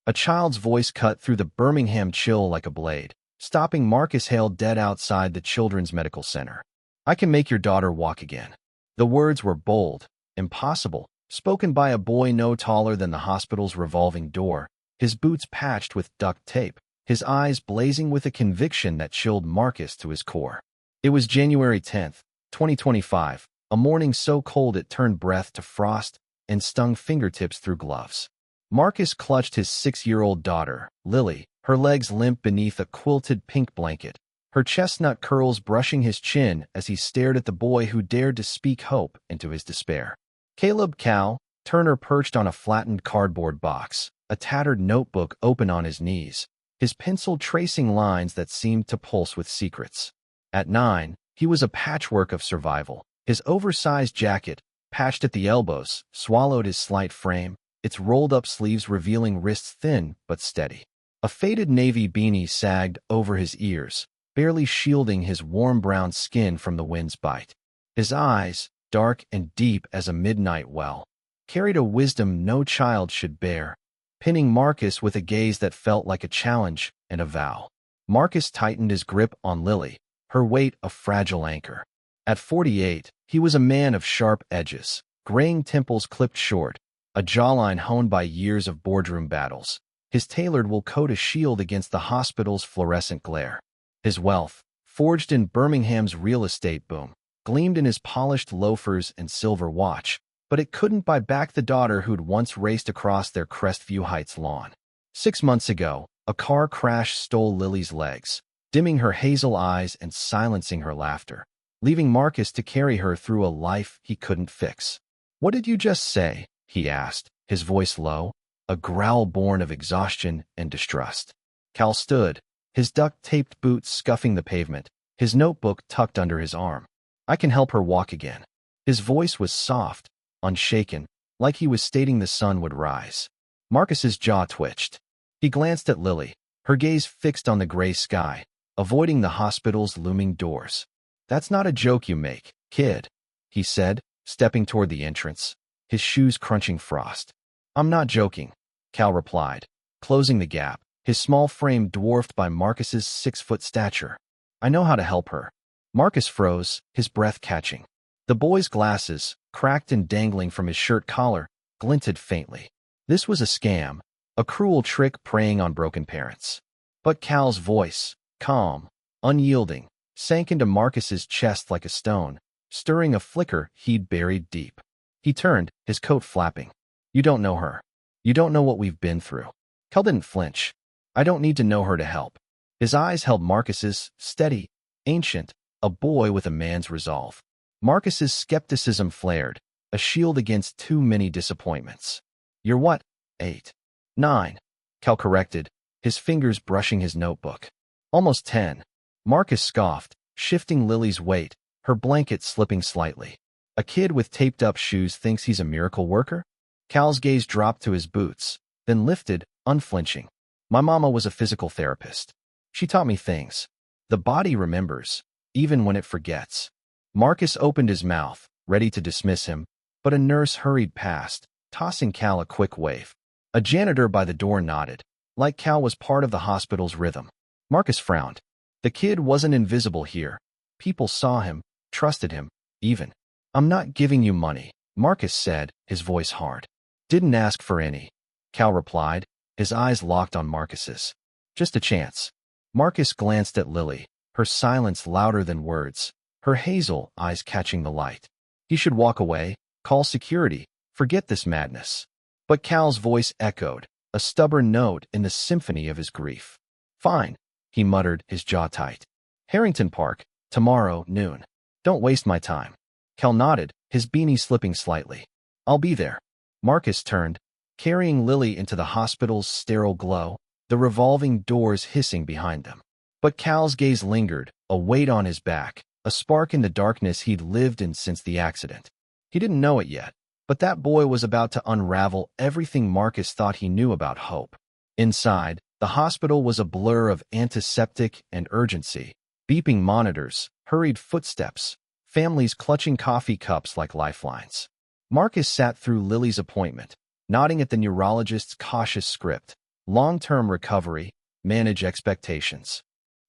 A child's voice cut through the Birmingham chill like a blade, stopping Marcus Hale dead outside the Children's Medical Center. "I can make your daughter walk again." The words were bold, impossible, spoken by a boy no taller than the hospital's revolving door, his boots patched with duct tape, his eyes blazing with a conviction that chilled Marcus to his core. It was January 10th, 2025, a morning so cold it turned breath to frost and stung fingertips through gloves. Marcus clutched his 6-year-old daughter, Lily, her legs limp beneath a quilted pink blanket, her chestnut curls brushing his chin as he stared at the boy who dared to speak hope into his despair. Caleb Cal Turner perched on a flattened cardboard box, a tattered notebook open on his knees, his pencil tracing lines that seemed to pulse with secrets. At 9, he was a patchwork of survival. His oversized jacket, patched at the elbows, swallowed his slight frame, its rolled-up sleeves revealing wrists thin but steady. A faded navy beanie sagged over his ears, barely shielding his warm brown skin from the wind's bite. His eyes, dark and deep as a midnight well, carried a wisdom no child should bear, pinning Marcus with a gaze that felt like a challenge and a vow. Marcus tightened his grip on Lily, her weight a fragile anchor. At 48, he was a man of sharp edges, graying temples clipped short, a jawline honed by years of boardroom battles, his tailored wool coat a shield against the hospital's fluorescent glare. His wealth, forged in Birmingham's real estate boom, gleamed in his polished loafers and silver watch, but it couldn't buy back the daughter who'd once raced across their Crestview Heights lawn. 6 months ago, a car crash stole Lily's legs, dimming her hazel eyes and silencing her laughter, leaving Marcus to carry her through a life he couldn't fix. "What did you just say?" he asked, his voice low, a growl born of exhaustion and distrust. Cal stood, his duct-taped boots scuffing the pavement, his notebook tucked under his arm. "I can help her walk again." His voice was soft, unshaken, like he was stating the sun would rise. Marcus's jaw twitched. He glanced at Lily, her gaze fixed on the gray sky, avoiding the hospital's looming doors. "That's not a joke you make, kid," he said, stepping toward the entrance, his shoes crunching frost. "I'm not joking," Cal replied, closing the gap, his small frame dwarfed by Marcus's 6-foot stature. "I know how to help her." Marcus froze, his breath catching. The boy's glasses, cracked and dangling from his shirt collar, glinted faintly. This was a scam, a cruel trick preying on broken parents. But Cal's voice, calm, unyielding, sank into Marcus's chest like a stone, stirring a flicker he'd buried deep. He turned, his coat flapping. "You don't know her. You don't know what we've been through." Cal didn't flinch. "I don't need to know her to help." His eyes held Marcus's, steady, ancient, a boy with a man's resolve. Marcus's skepticism flared, a shield against too many disappointments. "You're what? 8. 9. Cal corrected, his fingers brushing his notebook. "Almost 10. Marcus scoffed, shifting Lily's weight, her blanket slipping slightly. "A kid with taped-up shoes thinks he's a miracle worker?" Cal's gaze dropped to his boots, then lifted, unflinching. "My mama was a physical therapist. She taught me things. The body remembers, even when it forgets." Marcus opened his mouth, ready to dismiss him, but a nurse hurried past, tossing Cal a quick wave. A janitor by the door nodded, like Cal was part of the hospital's rhythm. Marcus frowned. The kid wasn't invisible here. People saw him, trusted him, even. "I'm not giving you money," Marcus said, his voice hard. "Didn't ask for any," Cal replied, his eyes locked on Marcus's. "Just a chance." Marcus glanced at Lily, her silence louder than words, her hazel eyes catching the light. He should walk away, call security, forget this madness. But Cal's voice echoed, a stubborn note in the symphony of his grief. "Fine," he muttered, his jaw tight. "Harrington Park, tomorrow, noon. Don't waste my time." Cal nodded, his beanie slipping slightly. "I'll be there." Marcus turned, carrying Lily into the hospital's sterile glow, the revolving doors hissing behind them. But Cal's gaze lingered, a weight on his back, a spark in the darkness he'd lived in since the accident. He didn't know it yet, but that boy was about to unravel everything Marcus thought he knew about hope. Inside, the hospital was a blur of antiseptic and urgency, beeping monitors, hurried footsteps, families clutching coffee cups like lifelines. Marcus sat through Lily's appointment, nodding at the neurologist's cautious script, long-term recovery, manage expectations.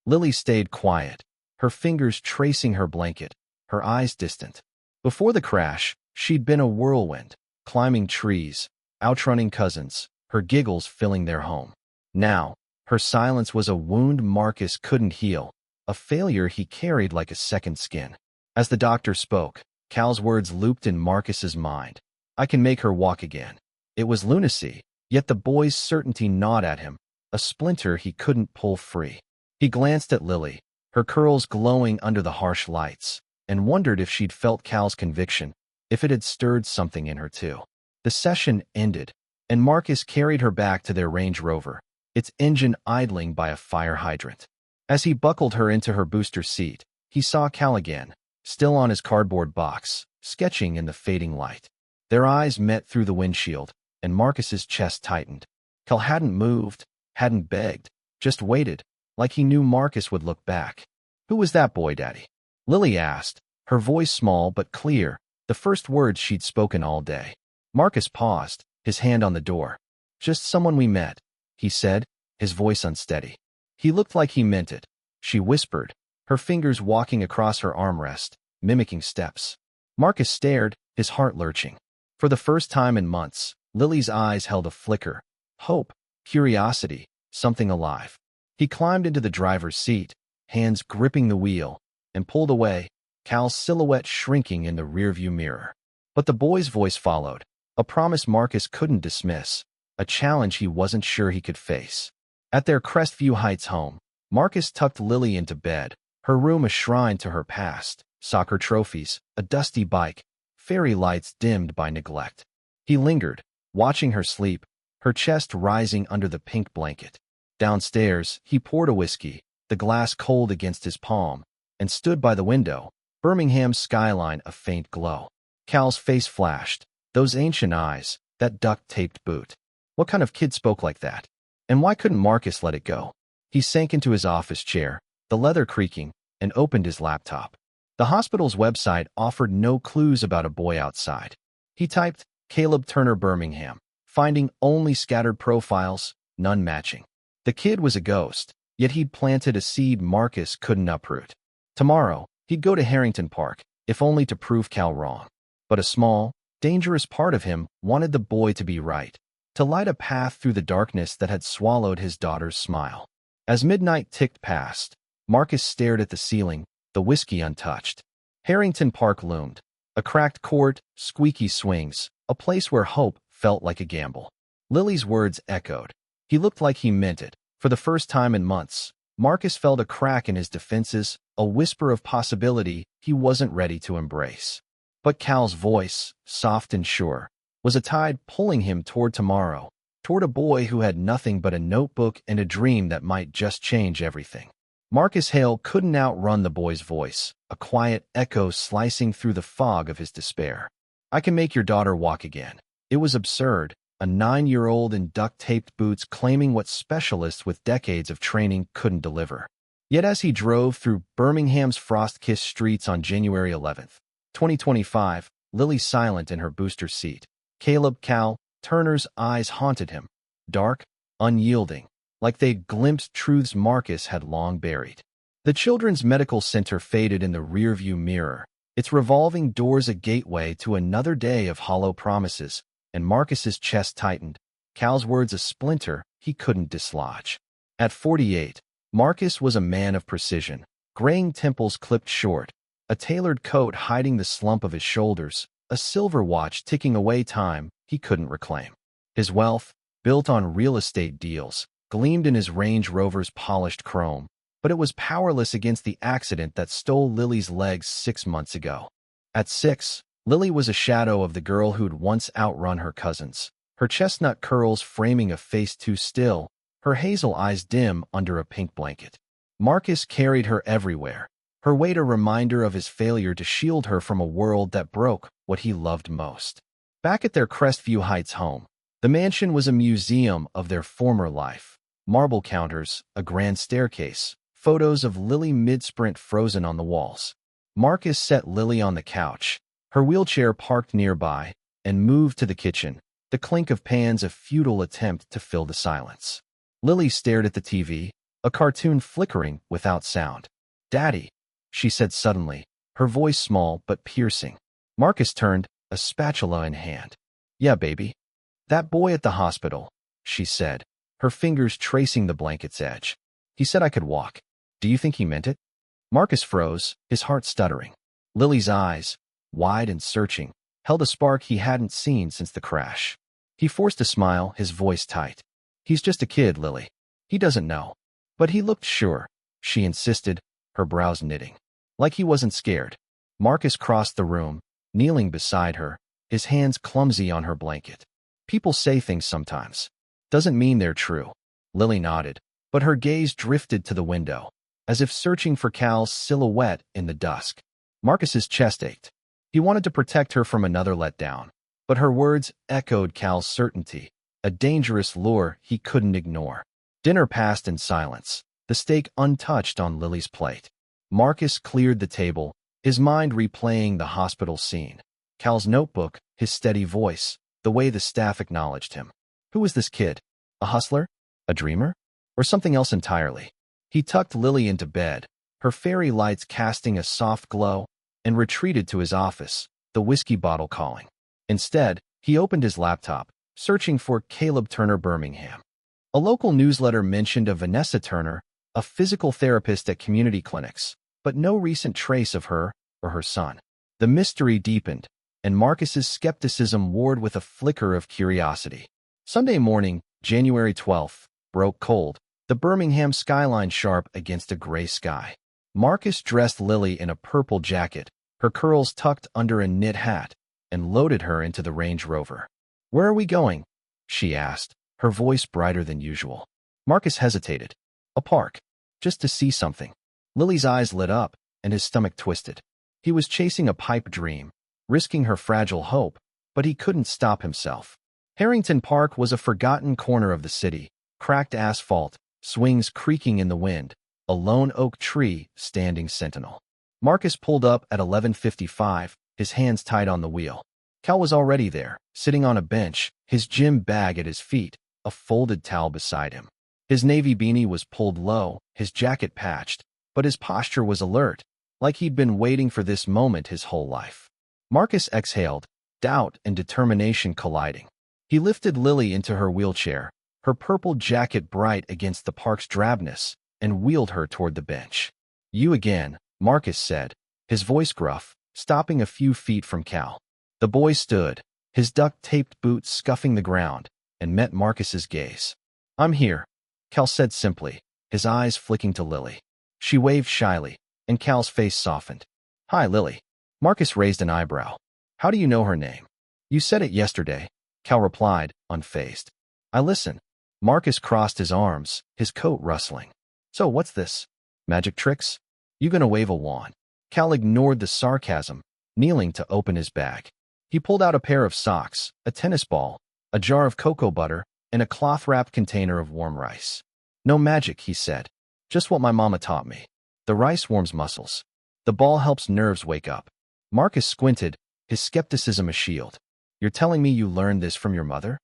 Lily stayed quiet, her fingers tracing her blanket, her eyes distant. Before the crash, she'd been a whirlwind, climbing trees, outrunning cousins, her giggles filling their home. Now, her silence was a wound Marcus couldn't heal, a failure he carried like a second skin. As the doctor spoke, Cal's words looped in Marcus's mind. I can make her walk again. It was lunacy, yet the boy's certainty gnawed at him, a splinter he couldn't pull free. He glanced at Lily, her curls glowing under the harsh lights, and wondered if she'd felt Cal's conviction, if it had stirred something in her too. The session ended, and Marcus carried her back to their Range Rover, its engine idling by a fire hydrant. As he buckled her into her booster seat, he saw Cal again, still on his cardboard box, sketching in the fading light. Their eyes met through the windshield, and Marcus's chest tightened. Cal hadn't moved, hadn't begged, just waited, like he knew Marcus would look back. Who was that boy, Daddy? Lily asked, her voice small but clear, the first words she'd spoken all day. Marcus paused, his hand on the door. Just someone we met, he said, his voice unsteady. He looked like he meant it. She whispered, her fingers walking across her armrest, mimicking steps. Marcus stared, his heart lurching. For the first time in months, Lily's eyes held a flicker. Hope, curiosity, something alive. He climbed into the driver's seat, hands gripping the wheel, and pulled away, Cal's silhouette shrinking in the rearview mirror. But the boy's voice followed, a promise Marcus couldn't dismiss, a challenge he wasn't sure he could face. At their Crestview Heights home, Marcus tucked Lily into bed, her room a shrine to her past, soccer trophies, a dusty bike, fairy lights dimmed by neglect. He lingered, watching her sleep, her chest rising under the pink blanket. Downstairs, he poured a whiskey, the glass cold against his palm, and stood by the window, Birmingham's skyline a faint glow. Cal's face flashed, those ancient eyes, that duct-taped boot. What kind of kid spoke like that? And why couldn't Marcus let it go? He sank into his office chair, the leather creaking, and opened his laptop. The hospital's website offered no clues about a boy outside. He typed, Caleb Turner Birmingham, finding only scattered profiles, none matching. The kid was a ghost, yet he'd planted a seed Marcus couldn't uproot. Tomorrow, he'd go to Harrington Park, if only to prove Cal wrong. But a small, dangerous part of him wanted the boy to be right, to light a path through the darkness that had swallowed his daughter's smile. As midnight ticked past, Marcus stared at the ceiling, the whiskey untouched. Harrington Park loomed, a cracked court, squeaky swings, a place where hope felt like a gamble. Lily's words echoed. He looked like he meant it. For the first time in months, Marcus felt a crack in his defenses, a whisper of possibility he wasn't ready to embrace. But Cal's voice, soft and sure, was a tide pulling him toward tomorrow, toward a boy who had nothing but a notebook and a dream that might just change everything. Marcus Hale couldn't outrun the boy's voice, a quiet echo slicing through the fog of his despair. I can make your daughter walk again. It was absurd, a 9-year-old in duct-taped boots claiming what specialists with decades of training couldn't deliver. Yet as he drove through Birmingham's frost-kissed streets on January 11th, 2025, Lily silent in her booster seat. Caleb Cal Turner's eyes haunted him, dark, unyielding, like they'd glimpsed truths Marcus had long buried. The Children's Medical Center faded in the rearview mirror, its revolving doors a gateway to another day of hollow promises, and Marcus's chest tightened, Cal's words a splinter he couldn't dislodge. At 48, Marcus was a man of precision, graying temples clipped short, a tailored coat hiding the slump of his shoulders, a silver watch ticking away time he couldn't reclaim. His wealth, built on real estate deals, gleamed in his Range Rover's polished chrome, but it was powerless against the accident that stole Lily's legs 6 months ago. At 6, Lily was a shadow of the girl who'd once outrun her cousins, her chestnut curls framing a face too still, her hazel eyes dim under a pink blanket. Marcus carried her everywhere, her weight a reminder of his failure to shield her from a world that broke what he loved most. Back at their Crestview Heights home, the mansion was a museum of their former life. Marble counters, a grand staircase, photos of Lily mid-sprint frozen on the walls. Marcus set Lily on the couch, her wheelchair parked nearby, and moved to the kitchen, the clink of pans a futile attempt to fill the silence. Lily stared at the TV, a cartoon flickering without sound. "Daddy," she said suddenly, her voice small but piercing. Marcus turned, a spatula in hand. "Yeah, baby." "That boy at the hospital," she said, her fingers tracing the blanket's edge. "He said I could walk. Do you think he meant it?" Marcus froze, his heart stuttering. Lily's eyes, wide and searching, held a spark he hadn't seen since the crash. He forced a smile, his voice tight. "He's just a kid, Lily. He doesn't know." "But he looked sure," she insisted, her brows knitting. "Like he wasn't scared." Marcus crossed the room, kneeling beside her, his hands clumsy on her blanket. "People say things sometimes. Doesn't mean they're true." Lily nodded, but her gaze drifted to the window, as if searching for Cal's silhouette in the dusk. Marcus's chest ached. He wanted to protect her from another letdown, but her words echoed Cal's certainty, a dangerous lure he couldn't ignore. Dinner passed in silence, the steak untouched on Lily's plate. Marcus cleared the table, his mind replaying the hospital scene. Cal's notebook, his steady voice, the way the staff acknowledged him. Who was this kid? A hustler? A dreamer? Or something else entirely? He tucked Lily into bed, her fairy lights casting a soft glow, and retreated to his office, the whiskey bottle calling. Instead, he opened his laptop, searching for Caleb Turner Birmingham. A local newsletter mentioned a Vanessa Turner, a physical therapist at community clinics, but no recent trace of her or her son. The mystery deepened, and Marcus's skepticism warred with a flicker of curiosity. Sunday morning, January 12th, broke cold, the Birmingham skyline sharp against a gray sky. Marcus dressed Lily in a purple jacket, her curls tucked under a knit hat, and loaded her into the Range Rover. "Where are we going?" she asked, her voice brighter than usual. Marcus hesitated. "A park. Just to see something." Lily's eyes lit up, and his stomach twisted. He was chasing a pipe dream, risking her fragile hope, but he couldn't stop himself. Harrington Park was a forgotten corner of the city, cracked asphalt, swings creaking in the wind, a lone oak tree standing sentinel. Marcus pulled up at 11:55, his hands tied on the wheel. Cal was already there, sitting on a bench, his gym bag at his feet, a folded towel beside him. His navy beanie was pulled low, his jacket patched, but his posture was alert, like he'd been waiting for this moment his whole life. Marcus exhaled, doubt and determination colliding. He lifted Lily into her wheelchair, her purple jacket bright against the park's drabness, and wheeled her toward the bench. "You again," Marcus said, his voice gruff, stopping a few feet from Cal. The boy stood, his duct-taped boots scuffing the ground, and met Marcus's gaze. "I'm here," Cal said simply, his eyes flicking to Lily. She waved shyly, and Cal's face softened. "Hi, Lily." Marcus raised an eyebrow. "How do you know her name?" "You said it yesterday," Cal replied, unfazed. "I listen." Marcus crossed his arms, his coat rustling. "So what's this? Magic tricks? You gonna wave a wand?" Cal ignored the sarcasm, kneeling to open his bag. He pulled out a pair of socks, a tennis ball, a jar of cocoa butter, and a cloth-wrapped container of warm rice. "No magic," he said. "Just what my mama taught me. The rice warms muscles. The ball helps nerves wake up." Marcus squinted, his skepticism a shield. "You're telling me you learned this from your mother?"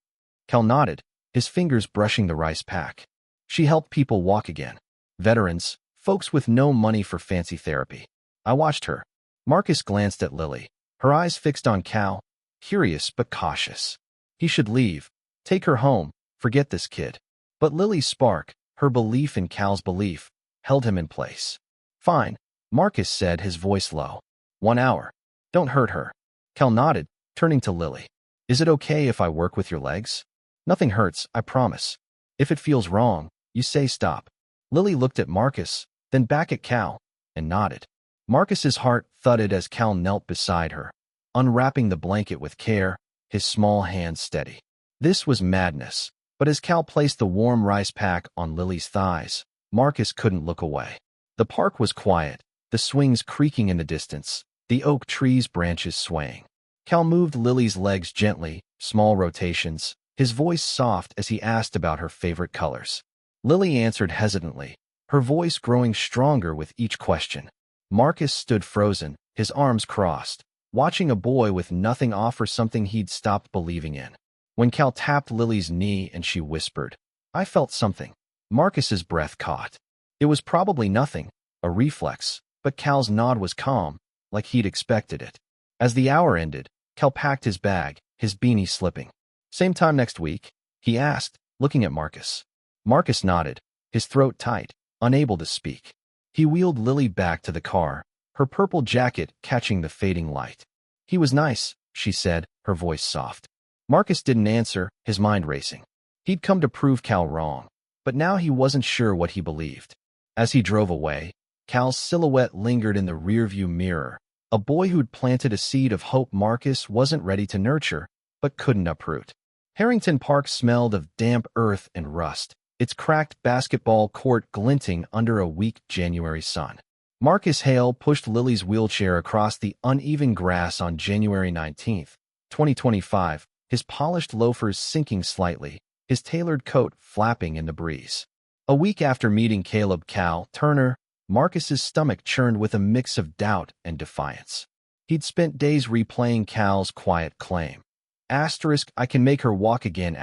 Cal nodded, his fingers brushing the rice pack. "She helped people walk again. Veterans, folks with no money for fancy therapy. I watched her." Marcus glanced at Lily, her eyes fixed on Cal, curious but cautious. He should leave, take her home, forget this kid. But Lily's spark, her belief in Cal's belief, held him in place. "Fine," Marcus said, his voice low. 1 hour. Don't hurt her." Cal nodded, turning to Lily. "Is it okay if I work with your legs?" "Nothing hurts, I promise. If it feels wrong, you say stop." Lily looked at Marcus, then back at Cal, and nodded. Marcus's heart thudded as Cal knelt beside her, unwrapping the blanket with care, his small hands steady. This was madness, but as Cal placed the warm rice pack on Lily's thighs, Marcus couldn't look away. The park was quiet, the swings creaking in the distance, the oak tree's branches swaying. Cal moved Lily's legs gently, small rotations, his voice soft as he asked about her favorite colors. Lily answered hesitantly, her voice growing stronger with each question. Marcus stood frozen, his arms crossed, watching a boy with nothing offer something he'd stopped believing in. When Cal tapped Lily's knee and she whispered, "I felt something." Marcus's breath caught. It was probably nothing, a reflex, but Cal's nod was calm, like he'd expected it. As the hour ended, Cal packed his bag, his beanie slipping. Same time next week? He asked, looking at Marcus. Marcus nodded, his throat tight, unable to speak. He wheeled Lily back to the car, her purple jacket catching the fading light. He was nice, she said, her voice soft. Marcus didn't answer, his mind racing. He'd come to prove Cal wrong, but now he wasn't sure what he believed. As he drove away, Cal's silhouette lingered in the rearview mirror, a boy who'd planted a seed of hope Marcus wasn't ready to nurture, but couldn't uproot. Harrington Park smelled of damp earth and rust, its cracked basketball court glinting under a weak January sun. Marcus Hale pushed Lily's wheelchair across the uneven grass on January 19, 2025, his polished loafers sinking slightly, his tailored coat flapping in the breeze. A week after meeting Caleb Cal Turner, Marcus's stomach churned with a mix of doubt and defiance. He'd spent days replaying Cal's quiet claim. I can make her walk again,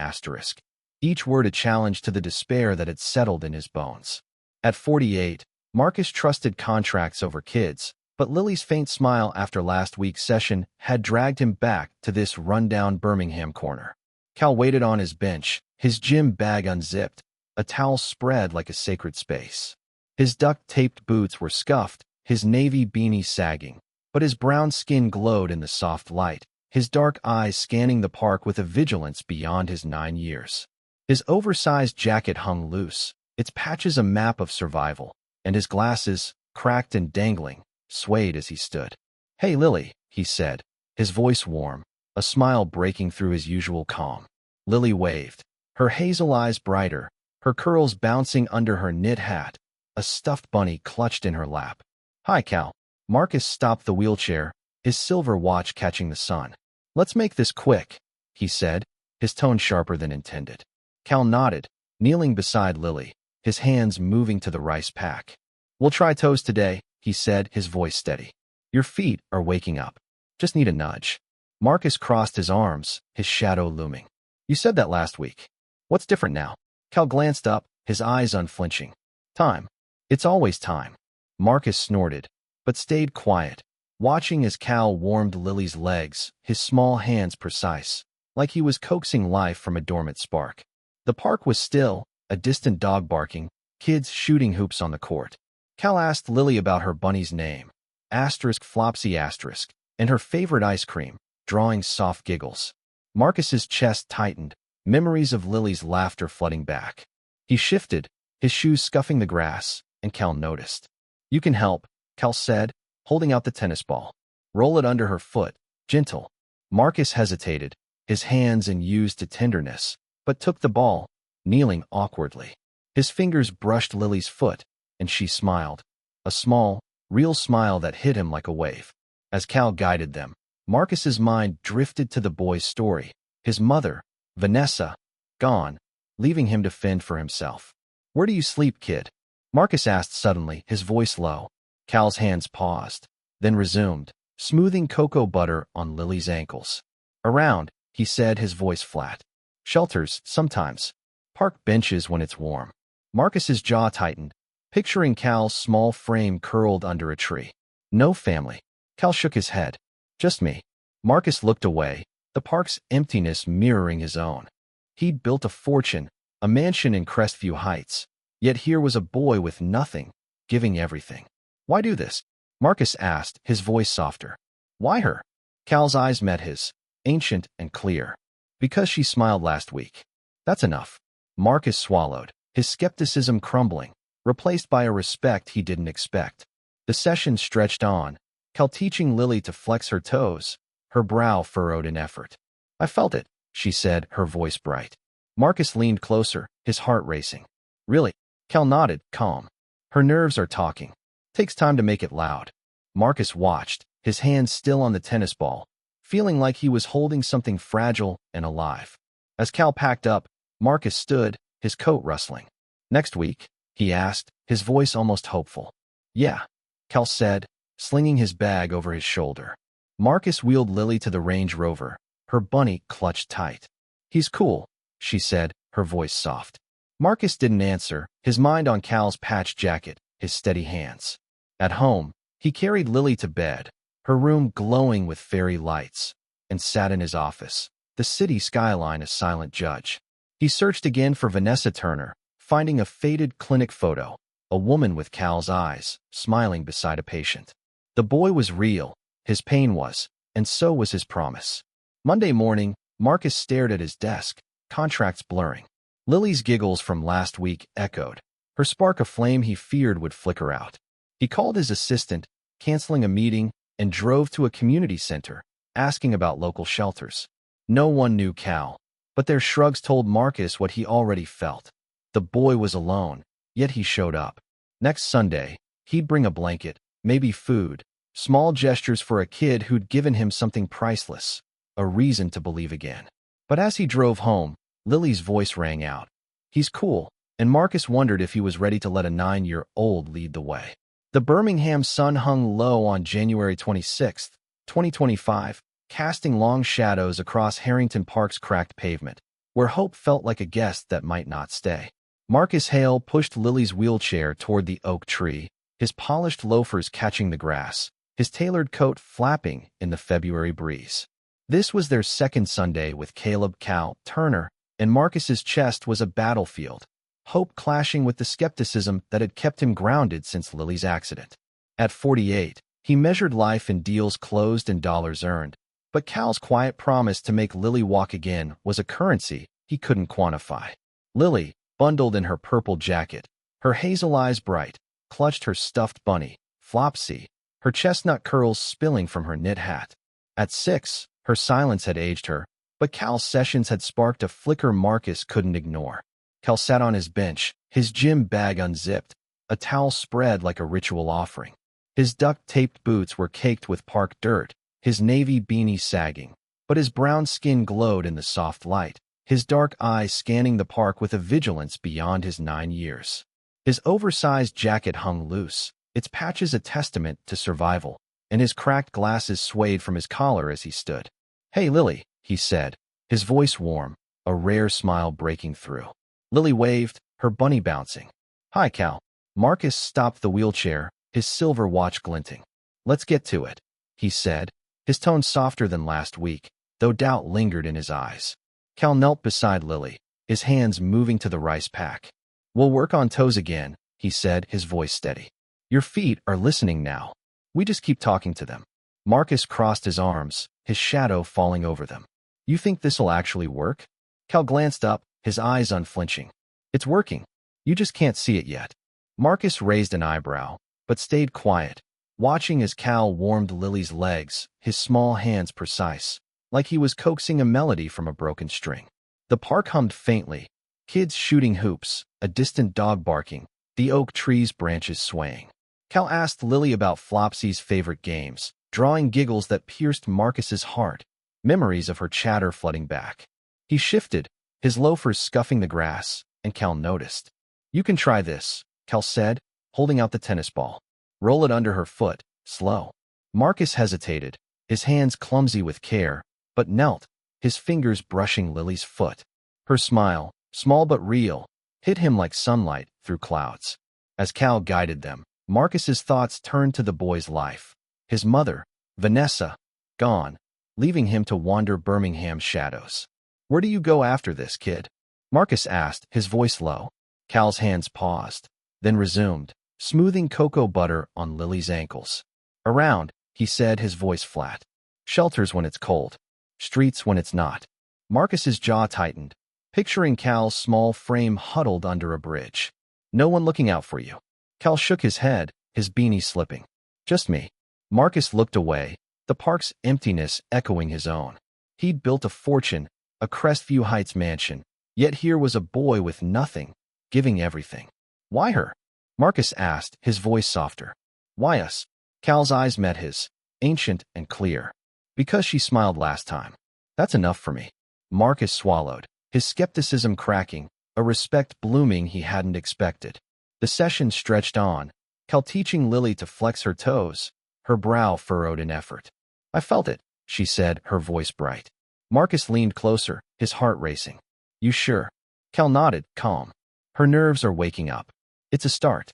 each word a challenge to the despair that had settled in his bones. At 48, Marcus trusted contracts over kids, but Lily's faint smile after last week's session had dragged him back to this rundown Birmingham corner. Cal waited on his bench, his gym bag unzipped, a towel spread like a sacred space. His duct-taped boots were scuffed, his navy beanie sagging, but his brown skin glowed in the soft light, his dark eyes scanning the park with a vigilance beyond his 9 years. His oversized jacket hung loose, its patches a map of survival, and his glasses, cracked and dangling, swayed as he stood. "Hey, Lily," he said, his voice warm, a smile breaking through his usual calm. Lily waved, her hazel eyes brighter, her curls bouncing under her knit hat, a stuffed bunny clutched in her lap. "Hi, Cal." Marcus stopped the wheelchair, his silver watch catching the sun. "Let's make this quick," he said, his tone sharper than intended. Cal nodded, kneeling beside Lily, his hands moving to the rice pack. "We'll try toes today," he said, his voice steady. "Your feet are waking up. Just need a nudge." Marcus crossed his arms, his shadow looming. "You said that last week. What's different now?" Cal glanced up, his eyes unflinching. "Time. It's always time." Marcus snorted, but stayed quiet, watching as Cal warmed Lily's legs, his small hands precise, like he was coaxing life from a dormant spark. The park was still, a distant dog barking, kids shooting hoops on the court. Cal asked Lily about her bunny's name, Flopsy *, and her favorite ice cream, drawing soft giggles. Marcus's chest tightened, memories of Lily's laughter flooding back. He shifted, his shoes scuffing the grass, and Cal noticed. "You can help," Cal said, holding out the tennis ball. "Roll it under her foot, gentle." Marcus hesitated, his hands unused to tenderness, but took the ball, kneeling awkwardly. His fingers brushed Lily's foot, and she smiled, a small, real smile that hit him like a wave. As Cal guided them, Marcus's mind drifted to the boy's story, his mother, Vanessa, gone, leaving him to fend for himself. "Where do you sleep, kid?" Marcus asked suddenly, his voice low. Cal's hands paused, then resumed, smoothing cocoa butter on Lily's ankles. "Around," he said, his voice flat. "Shelters, sometimes. Park benches when it's warm." Marcus's jaw tightened, picturing Cal's small frame curled under a tree. "No family." Cal shook his head. "Just me." Marcus looked away, the park's emptiness mirroring his own. He'd built a fortune, a mansion in Crestview Heights, yet here was a boy with nothing, giving everything. "Why do this?" Marcus asked, his voice softer. "Why her?" Cal's eyes met his, ancient and clear. "Because she smiled last week." "That's enough." Marcus swallowed, his skepticism crumbling, replaced by a respect he didn't expect. The session stretched on, Cal teaching Lily to flex her toes, her brow furrowed in effort. "I felt it," she said, her voice bright. Marcus leaned closer, his heart racing. "Really?" Cal nodded, calm. "Her nerves are talking. Takes time to make it loud." Marcus watched, his hands still on the tennis ball, feeling like he was holding something fragile and alive. As Cal packed up, Marcus stood, his coat rustling. "Next week?" he asked, his voice almost hopeful. "Yeah," Cal said, slinging his bag over his shoulder. Marcus wheeled Lily to the Range Rover, her bunny clutched tight. "He's cool," she said, her voice soft. Marcus didn't answer, his mind on Cal's patched jacket, his steady hands. At home, he carried Lily to bed, her room glowing with fairy lights, and sat in his office, the city skyline a silent judge. He searched again for Vanessa Turner, finding a faded clinic photo, a woman with Cal's eyes, smiling beside a patient. The boy was real, his pain was, and so was his promise. Monday morning, Marcus stared at his desk, contracts blurring. Lily's giggles from last week echoed, her spark a flame he feared would flicker out. He called his assistant, canceling a meeting, and drove to a community center, asking about local shelters. No one knew Cal, but their shrugs told Marcus what he already felt. The boy was alone, yet he showed up. Next Sunday, he'd bring a blanket, maybe food, small gestures for a kid who'd given him something priceless, a reason to believe again. But as he drove home, Lily's voice rang out. He's cool, and Marcus wondered if he was ready to let a 9-year-old lead the way. The Birmingham sun hung low on January 26, 2025, casting long shadows across Harrington Park's cracked pavement, where hope felt like a guest that might not stay. Marcus Hale pushed Lily's wheelchair toward the oak tree, his polished loafers catching the grass, his tailored coat flapping in the February breeze. This was their second Sunday with Caleb Cal Turner, and Marcus's chest was a battlefield, hope clashing with the skepticism that had kept him grounded since Lily's accident. At 48, he measured life in deals closed and dollars earned, but Cal's quiet promise to make Lily walk again was a currency he couldn't quantify. Lily, bundled in her purple jacket, her hazel eyes bright, clutched her stuffed bunny, Flopsy, her chestnut curls spilling from her knit hat. At 6, her silence had aged her, but Cal's sessions had sparked a flicker Marcus couldn't ignore. Cal sat on his bench, his gym bag unzipped, a towel spread like a ritual offering. His duct-taped boots were caked with park dirt, his navy beanie sagging, but his brown skin glowed in the soft light, his dark eyes scanning the park with a vigilance beyond his 9 years. His oversized jacket hung loose, its patches a testament to survival, and his cracked glasses swayed from his collar as he stood. "Hey, Lily," he said, his voice warm, a rare smile breaking through. Lily waved, her bunny bouncing. "Hi, Cal." Marcus stopped the wheelchair, his silver watch glinting. "Let's get to it," he said, his tone softer than last week, though doubt lingered in his eyes. Cal knelt beside Lily, his hands moving to the rice pack. "We'll work on toes again," he said, his voice steady. "Your feet are listening now. We just keep talking to them." Marcus crossed his arms, his shadow falling over them. "You think this'll actually work?" Cal glanced up, his eyes unflinching. "It's working. You just can't see it yet." Marcus raised an eyebrow, but stayed quiet, watching as Cal warmed Lily's legs, his small hands precise, like he was coaxing a melody from a broken string. The park hummed faintly, kids shooting hoops, a distant dog barking, the oak tree's branches swaying. Cal asked Lily about Flopsy's favorite games, drawing giggles that pierced Marcus's heart, memories of her chatter flooding back. He shifted, his loafers scuffing the grass, and Cal noticed. "You can try this," Cal said, holding out the tennis ball. "Roll it under her foot, slow." Marcus hesitated, his hands clumsy with care, but knelt, his fingers brushing Lily's foot. Her smile, small but real, hit him like sunlight through clouds. As Cal guided them, Marcus's thoughts turned to the boy's life. His mother, Vanessa, gone, leaving him to wander Birmingham's shadows. "Where do you go after this, kid?" Marcus asked, his voice low. Cal's hands paused, then resumed, smoothing cocoa butter on Lily's ankles. "Around," he said, his voice flat. "Shelters when it's cold. Streets when it's not." Marcus's jaw tightened, picturing Cal's small frame huddled under a bridge. "No one looking out for you." Cal shook his head, his beanie slipping. "Just me." Marcus looked away, the park's emptiness echoing his own. He'd built a fortune, a Crestview Heights mansion, yet here was a boy with nothing, giving everything. "Why her?" Marcus asked, his voice softer. "Why us?" Cal's eyes met his, ancient and clear. "Because she smiled last time. That's enough for me." Marcus swallowed, his skepticism cracking, a respect blooming he hadn't expected. The session stretched on, Cal teaching Lily to flex her toes, her brow furrowed in effort. "I felt it," she said, her voice bright. Marcus leaned closer, his heart racing. "You sure?" Cal nodded, calm. Her nerves are waking up. It's a start.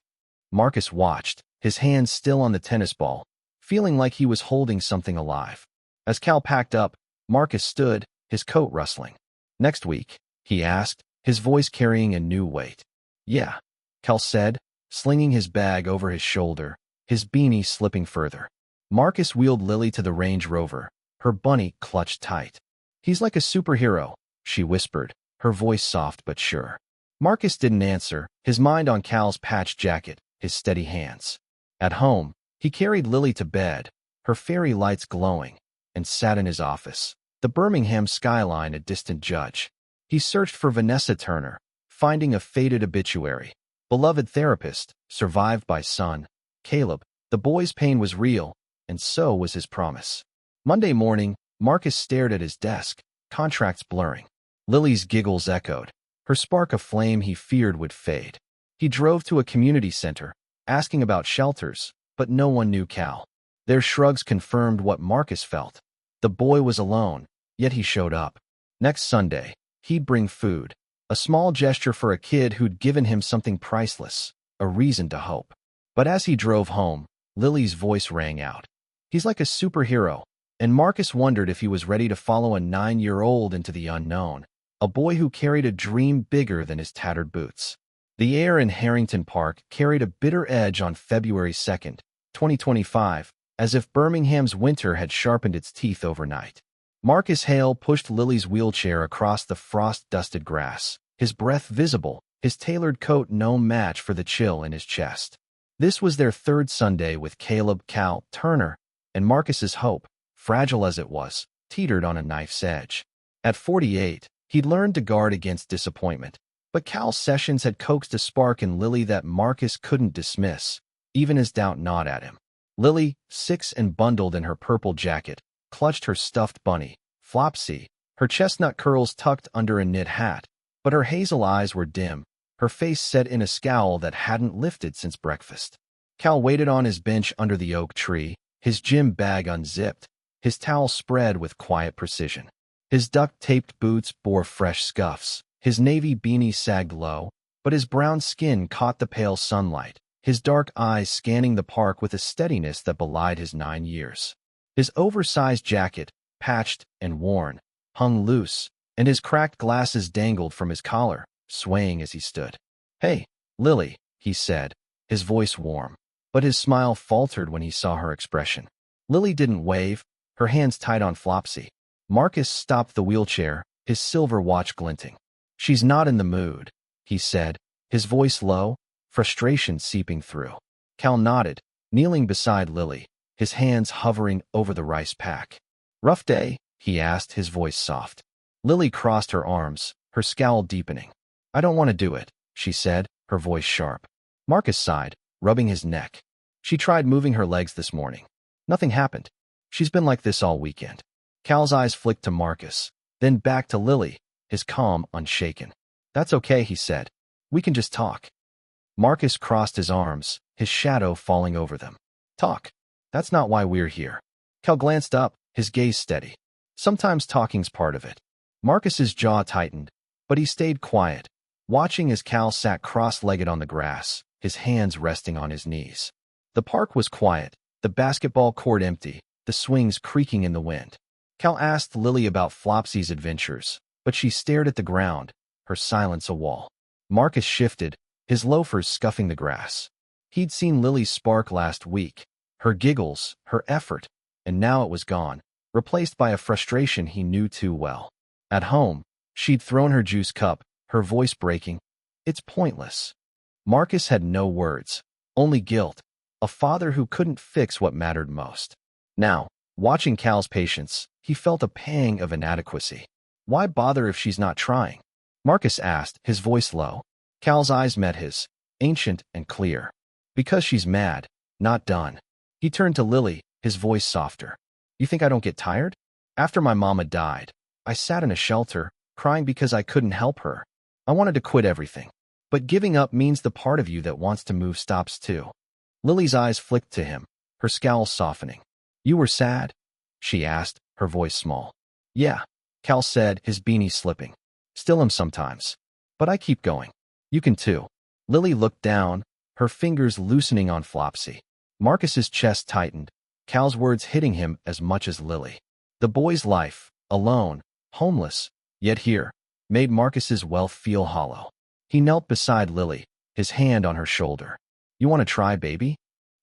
Marcus watched, his hands still on the tennis ball, feeling like he was holding something alive. As Cal packed up, Marcus stood, his coat rustling. "Next week?" he asked, his voice carrying a new weight. "Yeah," Cal said, slinging his bag over his shoulder, his beanie slipping further. Marcus wheeled Lily to the Range Rover, her bunny clutched tight. "He's like a superhero," she whispered, her voice soft but sure. Marcus didn't answer, his mind on Cal's patched jacket, his steady hands. At home, he carried Lily to bed, her fairy lights glowing, and sat in his office, the Birmingham skyline a distant judge. He searched for Vanessa Turner, finding a faded obituary. Beloved therapist, survived by son, Caleb. The boy's pain was real, and so was his promise. Monday morning, Marcus stared at his desk, contracts blurring. Lily's giggles echoed, her spark of flame he feared would fade. He drove to a community center, asking about shelters, but no one knew Cal. Their shrugs confirmed what Marcus felt. The boy was alone, yet he showed up. Next Sunday, he'd bring food, a small gesture for a kid who'd given him something priceless, a reason to hope. But as he drove home, Lily's voice rang out. "He's like a superhero," and Marcus wondered if he was ready to follow a 9-year-old into the unknown, a boy who carried a dream bigger than his tattered boots. The air in Harrington Park carried a bitter edge on February 2nd, 2025, as if Birmingham's winter had sharpened its teeth overnight. Marcus Hale pushed Lily's wheelchair across the frost-dusted grass, his breath visible, his tailored coat no match for the chill in his chest. This was their third Sunday with Caleb, Cal, Turner, and Marcus's hope, fragile as it was, teetered on a knife's edge. At 48, he'd learned to guard against disappointment, but Cal's sessions had coaxed a spark in Lily that Marcus couldn't dismiss, even as doubt gnawed at him. Lily, 6 and bundled in her purple jacket, clutched her stuffed bunny, Flopsy, her chestnut curls tucked under a knit hat, but her hazel eyes were dim, her face set in a scowl that hadn't lifted since breakfast. Cal waited on his bench under the oak tree, his gym bag unzipped, his towel spread with quiet precision. His duct-taped boots bore fresh scuffs, his navy beanie sagged low, but his brown skin caught the pale sunlight, his dark eyes scanning the park with a steadiness that belied his 9 years. His oversized jacket, patched and worn, hung loose, and his cracked glasses dangled from his collar, swaying as he stood. "Hey, Lily," he said, his voice warm, but his smile faltered when he saw her expression. Lily didn't wave, her hands tight on Flopsy. Marcus stopped the wheelchair, his silver watch glinting. "She's not in the mood," he said, his voice low, frustration seeping through. Cal nodded, kneeling beside Lily, his hands hovering over the rice pack. "Rough day?" he asked, his voice soft. Lily crossed her arms, her scowl deepening. "I don't want to do it," she said, her voice sharp. Marcus sighed, rubbing his neck. "She tried moving her legs this morning. Nothing happened. She's been like this all weekend." Cal's eyes flicked to Marcus, then back to Lily, his calm unshaken. "That's okay," he said. "We can just talk." Marcus crossed his arms, his shadow falling over them. "Talk? That's not why we're here." Cal glanced up, his gaze steady. "Sometimes talking's part of it." Marcus's jaw tightened, but he stayed quiet, watching as Cal sat cross-legged on the grass, his hands resting on his knees. The park was quiet, the basketball court empty, the swings creaking in the wind. Cal asked Lily about Flopsy's adventures, but she stared at the ground, her silence a wall. Marcus shifted, his loafers scuffing the grass. He'd seen Lily's spark last week, her giggles, her effort, and now it was gone, replaced by a frustration he knew too well. At home, she'd thrown her juice cup, her voice breaking. "It's pointless." Marcus had no words, only guilt, a father who couldn't fix what mattered most. Now, watching Cal's patience, he felt a pang of inadequacy. Why bother if she's not trying? Marcus asked, his voice low. Cal's eyes met his, ancient and clear. "Because she's mad, not done." He turned to Lily, his voice softer. "You think I don't get tired? After my mama died, I sat in a shelter, crying because I couldn't help her. I wanted to quit everything. But giving up means the part of you that wants to move stops too." Lily's eyes flicked to him, her scowl softening. "You were sad?" she asked, her voice small. "Yeah," Cal said, his beanie slipping. "Still am sometimes. But I keep going." You can too. Lily looked down, her fingers loosening on Flopsy. Marcus's chest tightened, Cal's words hitting him as much as Lily. The boy's life, alone, homeless, yet here, made Marcus's wealth feel hollow. He knelt beside Lily, his hand on her shoulder. You want to try, baby?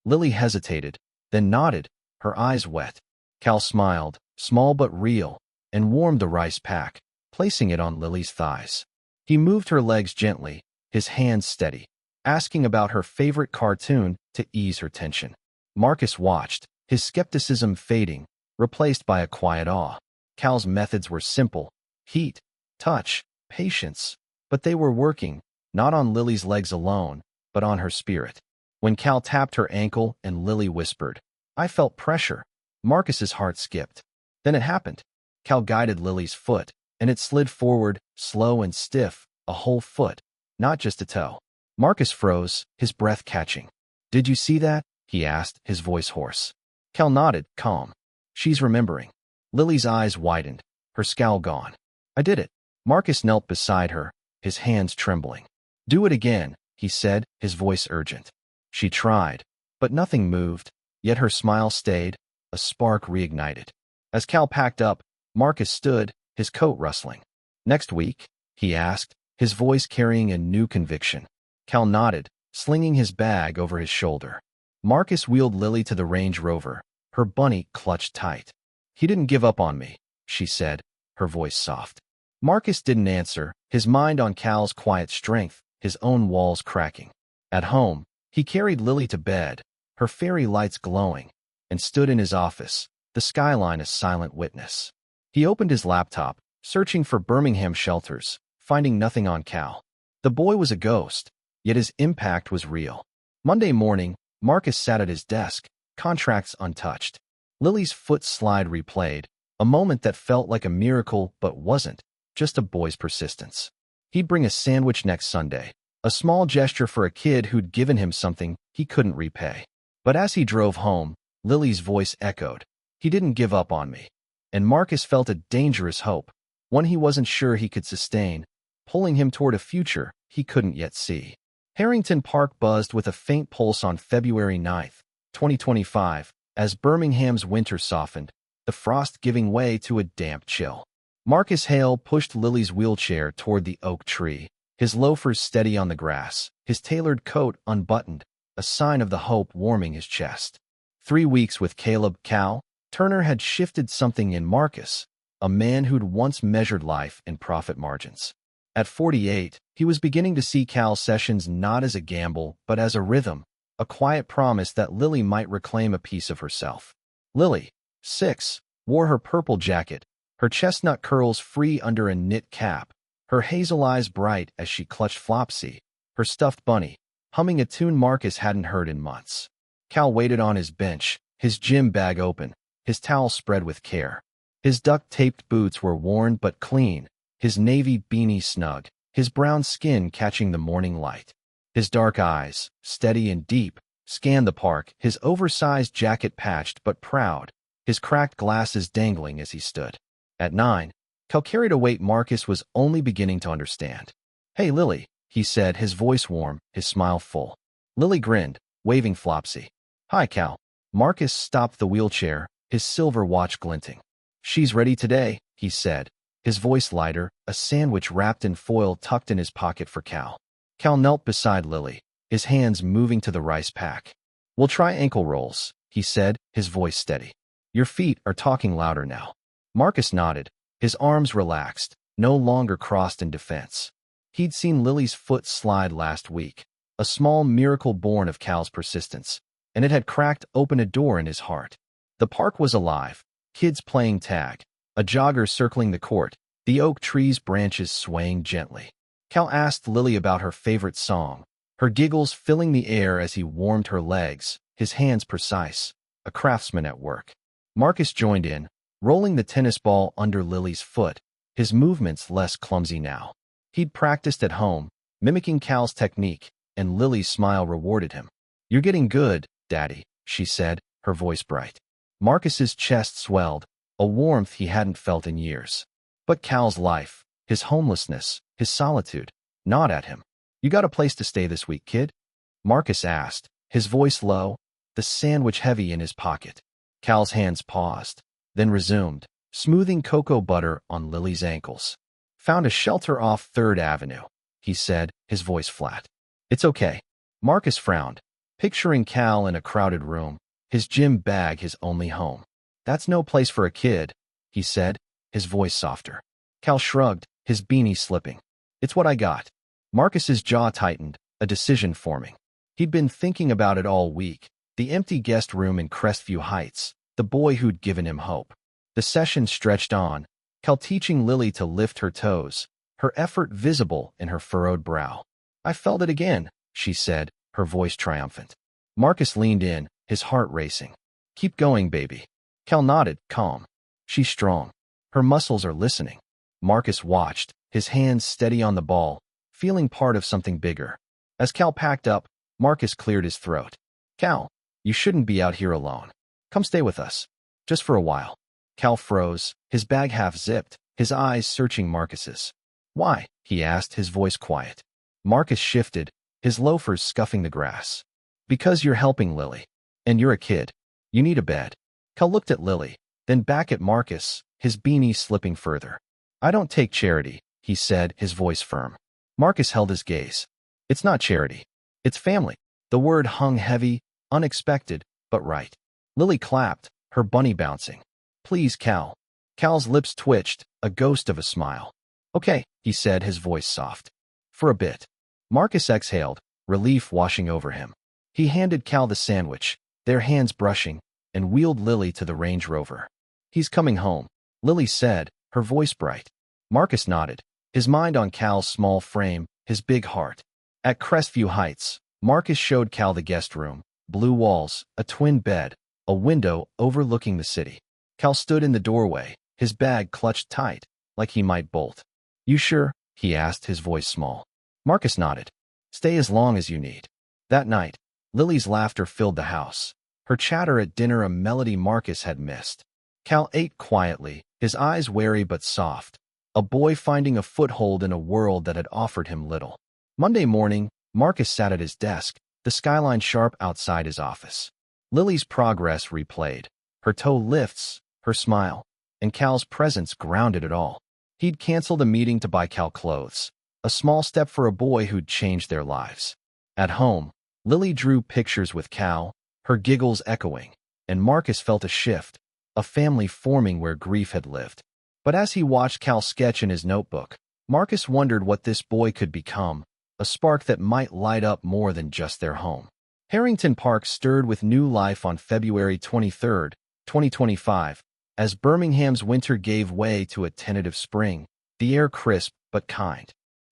Lily hesitated, then nodded, her eyes wet. Cal smiled, small but real, and warmed the rice pack, placing it on Lily's thighs. He moved her legs gently, his hands steady, asking about her favorite cartoon to ease her tension. Marcus watched, his skepticism fading, replaced by a quiet awe. Cal's methods were simple: heat, touch, patience. But they were working, not on Lily's legs alone, but on her spirit. When Cal tapped her ankle and Lily whispered, "I felt pressure," Marcus's heart skipped. Then it happened. Cal guided Lily's foot, and it slid forward, slow and stiff, a whole foot, not just a toe. Marcus froze, his breath catching. "Did you see that?" he asked, his voice hoarse. Cal nodded, calm. "She's remembering." Lily's eyes widened, her scowl gone. "I did it." Marcus knelt beside her, his hands trembling. "Do it again," he said, his voice urgent. She tried, but nothing moved, yet her smile stayed, a spark reignited. As Cal packed up, Marcus stood, his coat rustling. "Next week?" he asked, his voice carrying a new conviction. Cal nodded, slinging his bag over his shoulder. Marcus wheeled Lily to the Range Rover, her bunny clutched tight. "He didn't give up on me," she said, her voice soft. Marcus didn't answer, his mind on Cal's quiet strength, his own walls cracking. At home, he carried Lily to bed, her fairy lights glowing, and stood in his office, the skyline a silent witness. He opened his laptop, searching for Birmingham shelters, finding nothing on Cal. The boy was a ghost, yet his impact was real. Monday morning, Marcus sat at his desk, contracts untouched. Lily's foot slide replayed, a moment that felt like a miracle but wasn't, just a boy's persistence. He'd bring a sandwich next Sunday, a small gesture for a kid who'd given him something he couldn't repay. But as he drove home, Lily's voice echoed, "He didn't give up on me." And Marcus felt a dangerous hope, one he wasn't sure he could sustain, pulling him toward a future he couldn't yet see. Harrington Park buzzed with a faint pulse on February 9th, 2025, as Birmingham's winter softened, the frost giving way to a damp chill. Marcus Hale pushed Lily's wheelchair toward the oak tree, his loafers steady on the grass, his tailored coat unbuttoned, a sign of the hope warming his chest. 3 weeks with Caleb Cal Turner had shifted something in Marcus, a man who'd once measured life in profit margins. At 48, he was beginning to see Cal's sessions not as a gamble, but as a rhythm, a quiet promise that Lily might reclaim a piece of herself. Lily, 6, wore her purple jacket, her chestnut curls free under a knit cap, her hazel eyes bright as she clutched Flopsy, her stuffed bunny, humming a tune Marcus hadn't heard in months. Cal waited on his bench, his gym bag open, his towel spread with care. His duct-taped boots were worn but clean, his navy beanie snug, his brown skin catching the morning light. His dark eyes, steady and deep, scanned the park, his oversized jacket patched but proud, his cracked glasses dangling as he stood. At 9, Cal carried a weight Marcus was only beginning to understand. "Hey, Lily," he said, his voice warm, his smile full. Lily grinned, waving Flopsy. "Hi, Cal." Marcus stopped the wheelchair, his silver watch glinting. "She's ready today," he said, his voice lighter, a sandwich wrapped in foil tucked in his pocket for Cal. Cal knelt beside Lily, his hands moving to the rice pack. "We'll try ankle rolls," he said, his voice steady. "Your feet are talking louder now." Marcus nodded, his arms relaxed, no longer crossed in defense. He'd seen Lily's foot slide last week, a small miracle born of Cal's persistence, and it had cracked open a door in his heart. The park was alive, kids playing tag, a jogger circling the court, the oak tree's branches swaying gently. Cal asked Lily about her favorite song, her giggles filling the air as he warmed her legs, his hands precise, a craftsman at work. Marcus joined in, rolling the tennis ball under Lily's foot, his movements less clumsy now. He'd practiced at home, mimicking Cal's technique, and Lily's smile rewarded him. "You're getting good, Daddy," she said, her voice bright. Marcus's chest swelled, a warmth he hadn't felt in years. But Cal's life, his homelessness, his solitude, gnawed at him. You got a place to stay this week, kid? Marcus asked, his voice low, the sandwich heavy in his pocket. Cal's hands paused, then resumed, smoothing cocoa butter on Lily's ankles. Found a shelter off 3rd Avenue, he said, his voice flat. It's okay. Marcus frowned, picturing Cal in a crowded room, his gym bag his only home. That's no place for a kid, he said, his voice softer. Cal shrugged, his beanie slipping. It's what I got. Marcus's jaw tightened, a decision forming. He'd been thinking about it all week, the empty guest room in Crestview Heights, the boy who'd given him hope. The session stretched on, Cal teaching Lily to lift her toes, her effort visible in her furrowed brow. I felt it again, she said, her voice triumphant. Marcus leaned in, his heart racing. Keep going, baby. Cal nodded, calm. She's strong. Her muscles are listening. Marcus watched, his hands steady on the ball, feeling part of something bigger. As Cal packed up, Marcus cleared his throat. Cal, you shouldn't be out here alone. Come stay with us. Just for a while. Cal froze, his bag half zipped, his eyes searching Marcus's. Why? He asked, his voice quiet. Marcus shifted, his loafers scuffing the grass. Because you're helping Lily. And you're a kid. You need a bed. Cal looked at Lily, then back at Marcus, his beanie slipping further. I don't take charity, he said, his voice firm. Marcus held his gaze. It's not charity. It's family. The word hung heavy, unexpected, but right. Lily clapped, her bunny bouncing. Please, Cal. Cal's lips twitched, a ghost of a smile. Okay, he said, his voice soft. For a bit. Marcus exhaled, relief washing over him. He handed Cal the sandwich, their hands brushing, and wheeled Lily to the Range Rover. He's coming home, Lily said, her voice bright. Marcus nodded, his mind on Cal's small frame, his big heart. At Crestview Heights, Marcus showed Cal the guest room, blue walls, a twin bed, a window overlooking the city. Cal stood in the doorway, his bag clutched tight, like he might bolt. You sure? He asked, his voice small. Marcus nodded. Stay as long as you need. That night, Lily's laughter filled the house, her chatter at dinner a melody Marcus had missed. Cal ate quietly, his eyes wary but soft, a boy finding a foothold in a world that had offered him little. Monday morning, Marcus sat at his desk, the skyline sharp outside his office. Lily's progress replayed, her toe lifts, her smile, and Cal's presence grounded it all. He'd canceled a meeting to buy Cal clothes, a small step for a boy who'd changed their lives. At home, Lily drew pictures with Cal, her giggles echoing, and Marcus felt a shift, a family forming where grief had lived. But as he watched Cal sketch in his notebook, Marcus wondered what this boy could become, a spark that might light up more than just their home. Harrington Park stirred with new life on February 23, 2025, as Birmingham's winter gave way to a tentative spring, the air crisp but kind.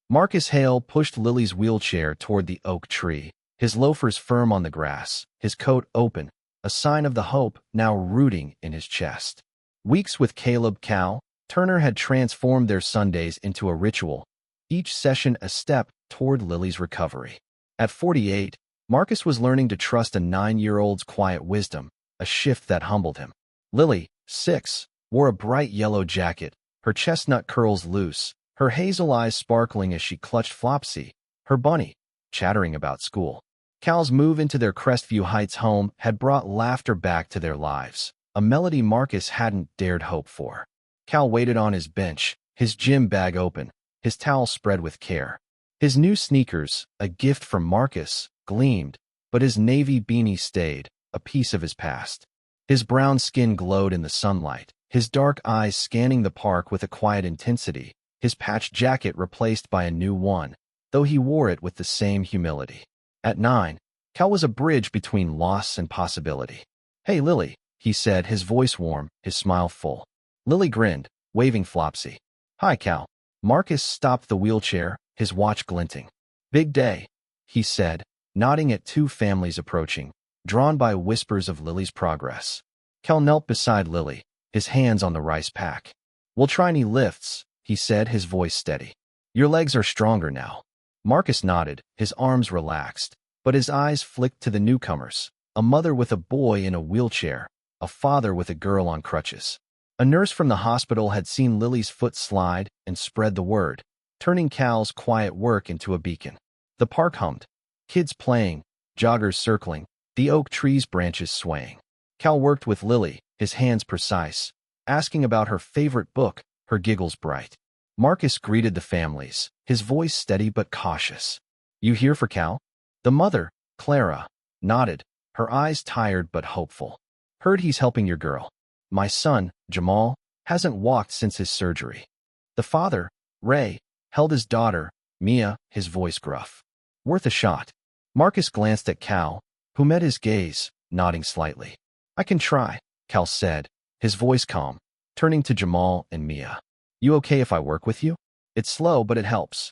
Marcus Hale pushed Lily's wheelchair toward the oak tree, his loafers firm on the grass, his coat open, a sign of the hope now rooting in his chest. Weeks with Caleb Cal, Turner had transformed their Sundays into a ritual, each session a step toward Lily's recovery. At 48, Marcus was learning to trust a 9-year-old's quiet wisdom, a shift that humbled him. Lily, 6, wore a bright yellow jacket, her chestnut curls loose, her hazel eyes sparkling as she clutched Flopsy, her bunny, chattering about school. Cal's move into their Crestview Heights home had brought laughter back to their lives, a melody Marcus hadn't dared hope for. Cal waited on his bench, his gym bag open, his towel spread with care. His new sneakers, a gift from Marcus, gleamed, but his navy beanie stayed, a piece of his past. His brown skin glowed in the sunlight, his dark eyes scanning the park with a quiet intensity, his patched jacket replaced by a new one, though he wore it with the same humility. At 9, Cal was a bridge between loss and possibility. Hey, Lily, he said, his voice warm, his smile full. Lily grinned, waving Flopsy. Hi, Cal. Marcus stopped the wheelchair, his watch glinting. Big day, he said, nodding at two families approaching, drawn by whispers of Lily's progress. Cal knelt beside Lily, his hands on the rice pack. We'll try any lifts, he said, his voice steady. Your legs are stronger now. Marcus nodded, his arms relaxed, but his eyes flicked to the newcomers, a mother with a boy in a wheelchair, a father with a girl on crutches. A nurse from the hospital had seen Lily's foot slide and spread the word, turning Cal's quiet work into a beacon. The park hummed. Kids playing, joggers circling, the oak tree's branches swaying. Cal worked with Lily, his hands precise, asking about her favorite book, her giggles bright. Marcus greeted the families, his voice steady but cautious. "You here for Cal?" The mother, Clara, nodded, her eyes tired but hopeful. "Heard he's helping your girl. My son, Jamal, hasn't walked since his surgery." The father, Ray, held his daughter, Mia, his voice gruff. "Worth a shot." Marcus glanced at Cal, who met his gaze, nodding slightly. "I can try," Cal said, his voice calm, turning to Jamal and Mia. "You okay if I work with you? It's slow, but it helps."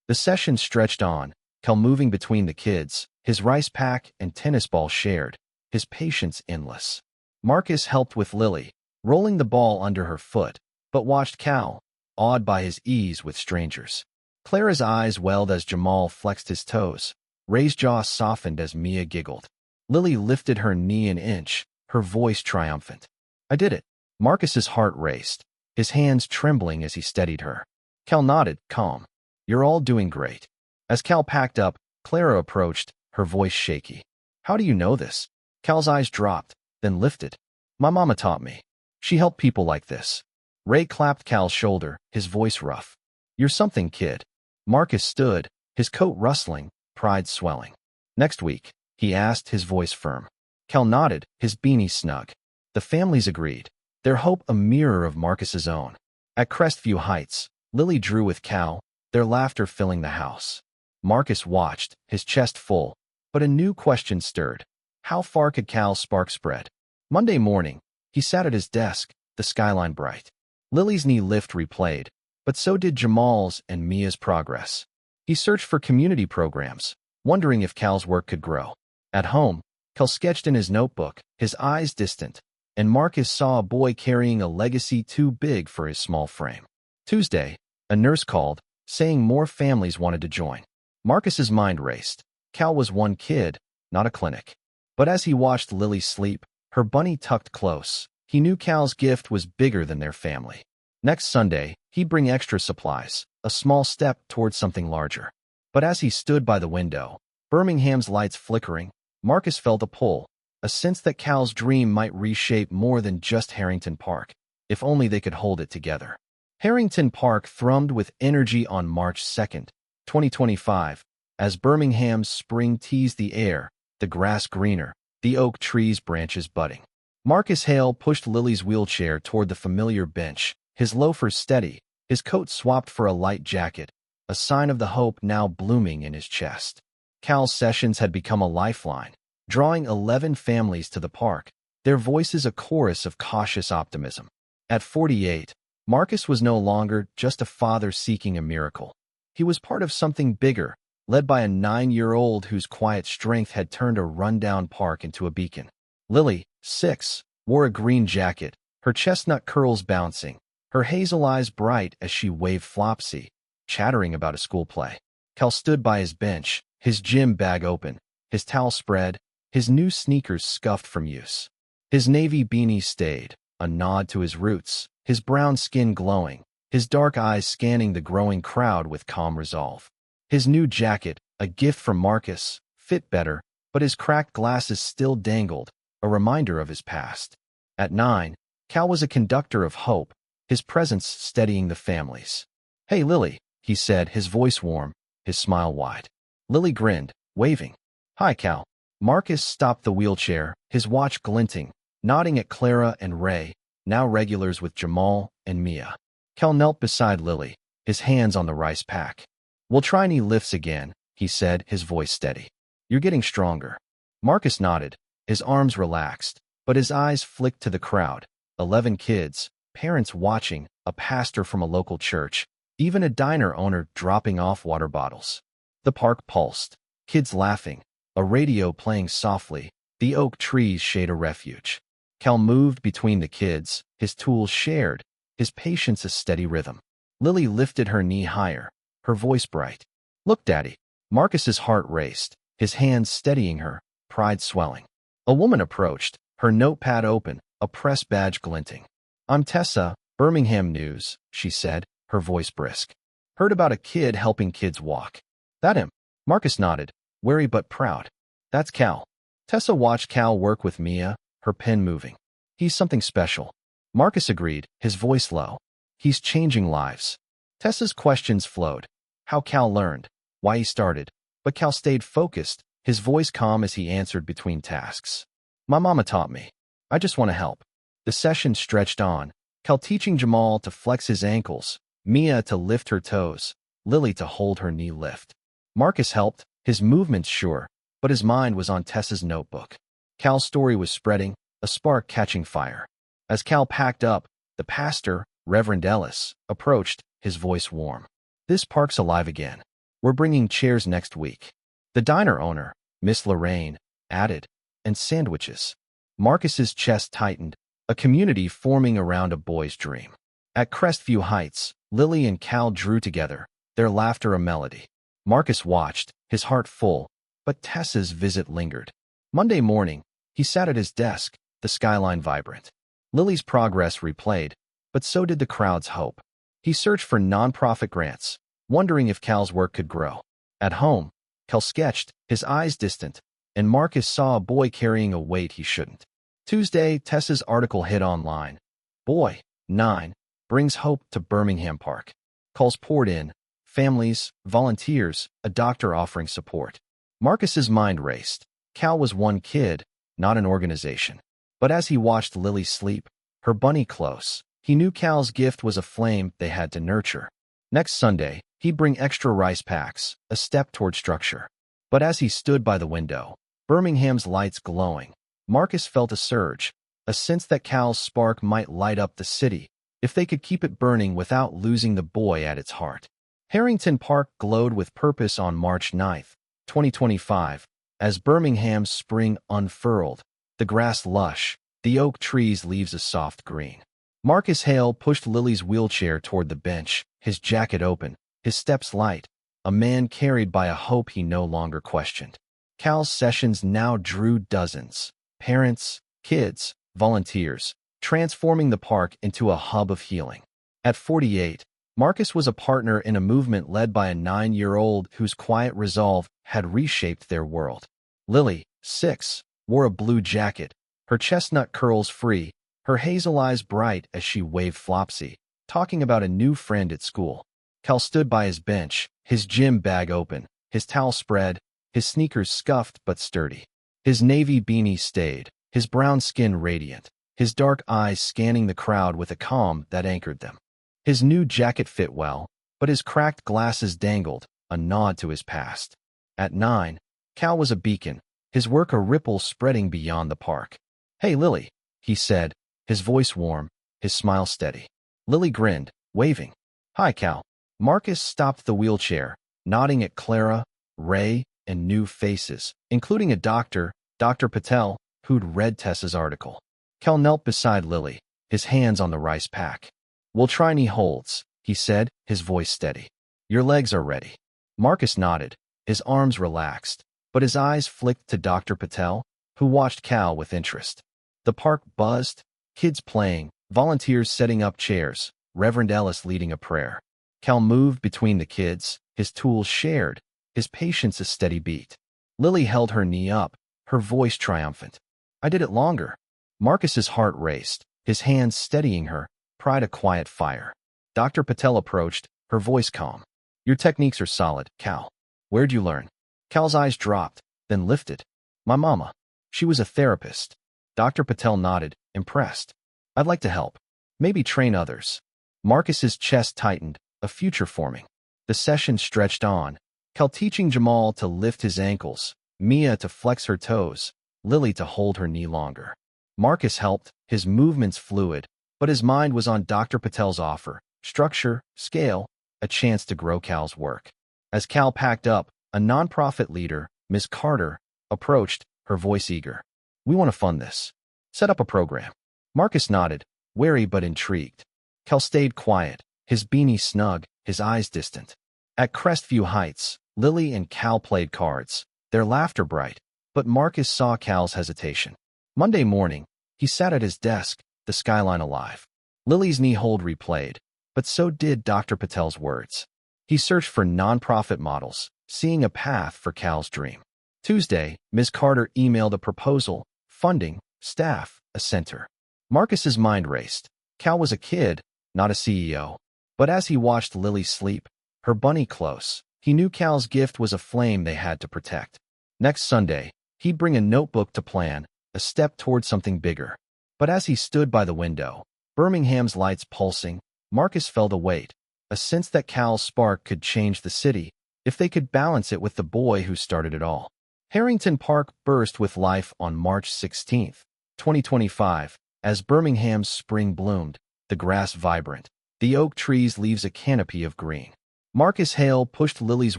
The session stretched on, Cal moving between the kids, his rice pack and tennis ball shared, his patience endless. Marcus helped with Lily, rolling the ball under her foot, but watched Cal, awed by his ease with strangers. Clara's eyes welled as Jamal flexed his toes. Ray's jaw softened as Mia giggled. Lily lifted her knee an inch, her voice triumphant. "I did it." Marcus's heart raced, his hands trembling as he steadied her. Cal nodded, calm. "You're all doing great." As Cal packed up, Clara approached, her voice shaky. "How do you know this?" Cal's eyes dropped, then lifted. "My mama taught me. She helped people like this." Ray clapped Cal's shoulder, his voice rough. "You're something, kid." Marcus stood, his coat rustling, pride swelling. "Next week?" he asked, his voice firm. Cal nodded, his beanie snug. The families agreed, their hope a mirror of Marcus's own. At Crestview Heights, Lily drew with Cal, their laughter filling the house. Marcus watched, his chest full, but a new question stirred. How far could Cal's spark spread? Monday morning, he sat at his desk, the skyline bright. Lily's knee lift replayed, but so did Jamal's and Mia's progress. He searched for community programs, wondering if Cal's work could grow. At home, Cal sketched in his notebook, his eyes distant, and Marcus saw a boy carrying a legacy too big for his small frame. Tuesday, a nurse called, saying more families wanted to join. Marcus's mind raced. Cal was one kid, not a clinic. But as he watched Lily sleep, her bunny tucked close, he knew Cal's gift was bigger than their family. Next Sunday, he'd bring extra supplies, a small step towards something larger. But as he stood by the window, Birmingham's lights flickering, Marcus felt a pull, a sense that Cal's dream might reshape more than just Harrington Park, if only they could hold it together. Harrington Park thrummed with energy on March 2nd, 2025, as Birmingham's spring teased the air, the grass greener, the oak tree's branches budding. Marcus Hale pushed Lily's wheelchair toward the familiar bench, his loafers steady, his coat swapped for a light jacket, a sign of the hope now blooming in his chest. Cal's sessions had become a lifeline, drawing 11 families to the park, their voices a chorus of cautious optimism. At 48, Marcus was no longer just a father seeking a miracle. He was part of something bigger, led by a 9-year-old whose quiet strength had turned a rundown park into a beacon. Lily, 6, wore a green jacket, her chestnut curls bouncing, her hazel eyes bright as she waved Flopsy, chattering about a school play. Cal stood by his bench, his gym bag open, his towel spread, his new sneakers scuffed from use. His navy beanie stayed, a nod to his roots, his brown skin glowing, his dark eyes scanning the growing crowd with calm resolve. His new jacket, a gift from Marcus, fit better, but his cracked glasses still dangled, a reminder of his past. At 9, Cal was a conductor of hope, his presence steadying the families. "Hey, Lily," he said, his voice warm, his smile wide. Lily grinned, waving. "Hi, Cal." Marcus stopped the wheelchair, his watch glinting, nodding at Clara and Ray, now regulars with Jamal and Mia. Cal knelt beside Lily, his hands on the rice pack. "We'll try knee lifts again," he said, his voice steady. "You're getting stronger." Marcus nodded, his arms relaxed, but his eyes flicked to the crowd. 11 kids, parents watching, a pastor from a local church, even a diner owner dropping off water bottles. The park pulsed, kids laughing, a radio playing softly, the oak trees shade a refuge. Cal moved between the kids, his tools shared, his patience a steady rhythm. Lily lifted her knee higher, her voice bright. "Look, Daddy." Marcus's heart raced, his hands steadying her, pride swelling. A woman approached, her notepad open, a press badge glinting. "I'm Tessa, Birmingham News," she said, her voice brisk. "Heard about a kid helping kids walk." "That him?" Marcus nodded, wary but proud. That's Cal. Tessa watched Cal work with Mia, her pen moving. He's something special. Marcus agreed, his voice low. He's changing lives. Tessa's questions flowed. How Cal learned, why he started, but Cal stayed focused, his voice calm as he answered between tasks. My mama taught me. I just want to help. The session stretched on, Cal teaching Jamal to flex his ankles, Mia to lift her toes, Lily to hold her knee lift. Marcus helped, his movements sure, but his mind was on Tessa's notebook. Cal's story was spreading, a spark catching fire. As Cal packed up, the pastor, Reverend Ellis, approached, his voice warm. This park's alive again. We're bringing chairs next week. The diner owner, Miss Lorraine, added, and sandwiches. Marcus's chest tightened, a community forming around a boy's dream. At Crestview Heights, Lily and Cal drew together, their laughter a melody. Marcus watched, his heart full, but Tessa's visit lingered. Monday morning, he sat at his desk, the skyline vibrant. Lily's progress replayed, but so did the crowd's hope. He searched for nonprofit grants, wondering if Cal's work could grow. At home, Cal sketched, his eyes distant, and Marcus saw a boy carrying a weight he shouldn't. Tuesday, Tessa's article hit online. Boy, 9, brings hope to Birmingham Park. Calls poured in, families, volunteers, a doctor offering support. Marcus's mind raced. Cal was one kid, not an organization. But as he watched Lily sleep, her bunny close, he knew Cal's gift was a flame they had to nurture. Next Sunday, he'd bring extra rice packs, a step toward structure. But as he stood by the window, Birmingham's lights glowing, Marcus felt a surge, a sense that Cal's spark might light up the city, if they could keep it burning without losing the boy at its heart. Harrington Park glowed with purpose on March 9, 2025, as Birmingham's spring unfurled, the grass lush, the oak trees' leaves a soft green. Marcus Hale pushed Lily's wheelchair toward the bench, his jacket open, his steps light, a man carried by a hope he no longer questioned. Cal's sessions now drew dozens, parents, kids, volunteers, transforming the park into a hub of healing. At 48, Marcus was a partner in a movement led by a 9-year-old whose quiet resolve had reshaped their world. Lily, 6, wore a blue jacket, her chestnut curls free, her hazel eyes bright as she waved Flopsy, talking about a new friend at school. Cal stood by his bench, his gym bag open, his towel spread, his sneakers scuffed but sturdy. His navy beanie stayed, his brown skin radiant, his dark eyes scanning the crowd with a calm that anchored them. His new jacket fit well, but his cracked glasses dangled, a nod to his past. At 9, Cal was a beacon, his work a ripple spreading beyond the park. Hey, Lily, he said, his voice warm, his smile steady. Lily grinned, waving. Hi, Cal. Marcus stopped the wheelchair, nodding at Clara, Ray, and new faces, including a doctor, Dr. Patel, who'd read Tessa's article. Cal knelt beside Lily, his hands on the rice pack. We'll try knee holds, he said, his voice steady. Your legs are ready. Marcus nodded, his arms relaxed, but his eyes flicked to Dr. Patel, who watched Cal with interest. The park buzzed, kids playing, volunteers setting up chairs, Reverend Ellis leading a prayer. Cal moved between the kids, his tools shared, his patience a steady beat. Lily held her knee up, her voice triumphant. I did it longer. Marcus's heart raced, his hands steadying her, pride a quiet fire. Dr. Patel approached, her voice calm. Your techniques are solid, Cal. Where'd you learn? Cal's eyes dropped, then lifted. My mama. She was a therapist. Dr. Patel nodded, impressed. I'd like to help. Maybe train others. Marcus's chest tightened, a future forming. The session stretched on, Cal teaching Jamal to lift his ankles, Mia to flex her toes, Lily to hold her knee longer. Marcus helped, his movements fluid, but his mind was on Dr. Patel's offer, structure, scale, a chance to grow Cal's work. As Cal packed up, a nonprofit leader, Miss Carter, approached, her voice eager. We want to fund this. Set up a program. Marcus nodded, wary but intrigued. Cal stayed quiet, his beanie snug, his eyes distant. At Crestview Heights, Lily and Cal played cards, their laughter bright, but Marcus saw Cal's hesitation. Monday morning, he sat at his desk, the skyline alive. Lily's knee hold replayed, but so did Dr. Patel's words. He searched for nonprofit models, seeing a path for Cal's dream. Tuesday, Ms. Carter emailed a proposal, funding, staff, a center. Marcus's mind raced. Cal was a kid, not a CEO. But as he watched Lily sleep, her bunny close, he knew Cal's gift was a flame they had to protect. Next Sunday, he'd bring a notebook to plan, a step toward something bigger. But as he stood by the window, Birmingham's lights pulsing, Marcus felt a weight, a sense that Cal's spark could change the city, if they could balance it with the boy who started it all. Harrington Park burst with life on March 16, 2025, as Birmingham's spring bloomed, the grass vibrant, the oak trees' leaves a canopy of green. Marcus Hale pushed Lily's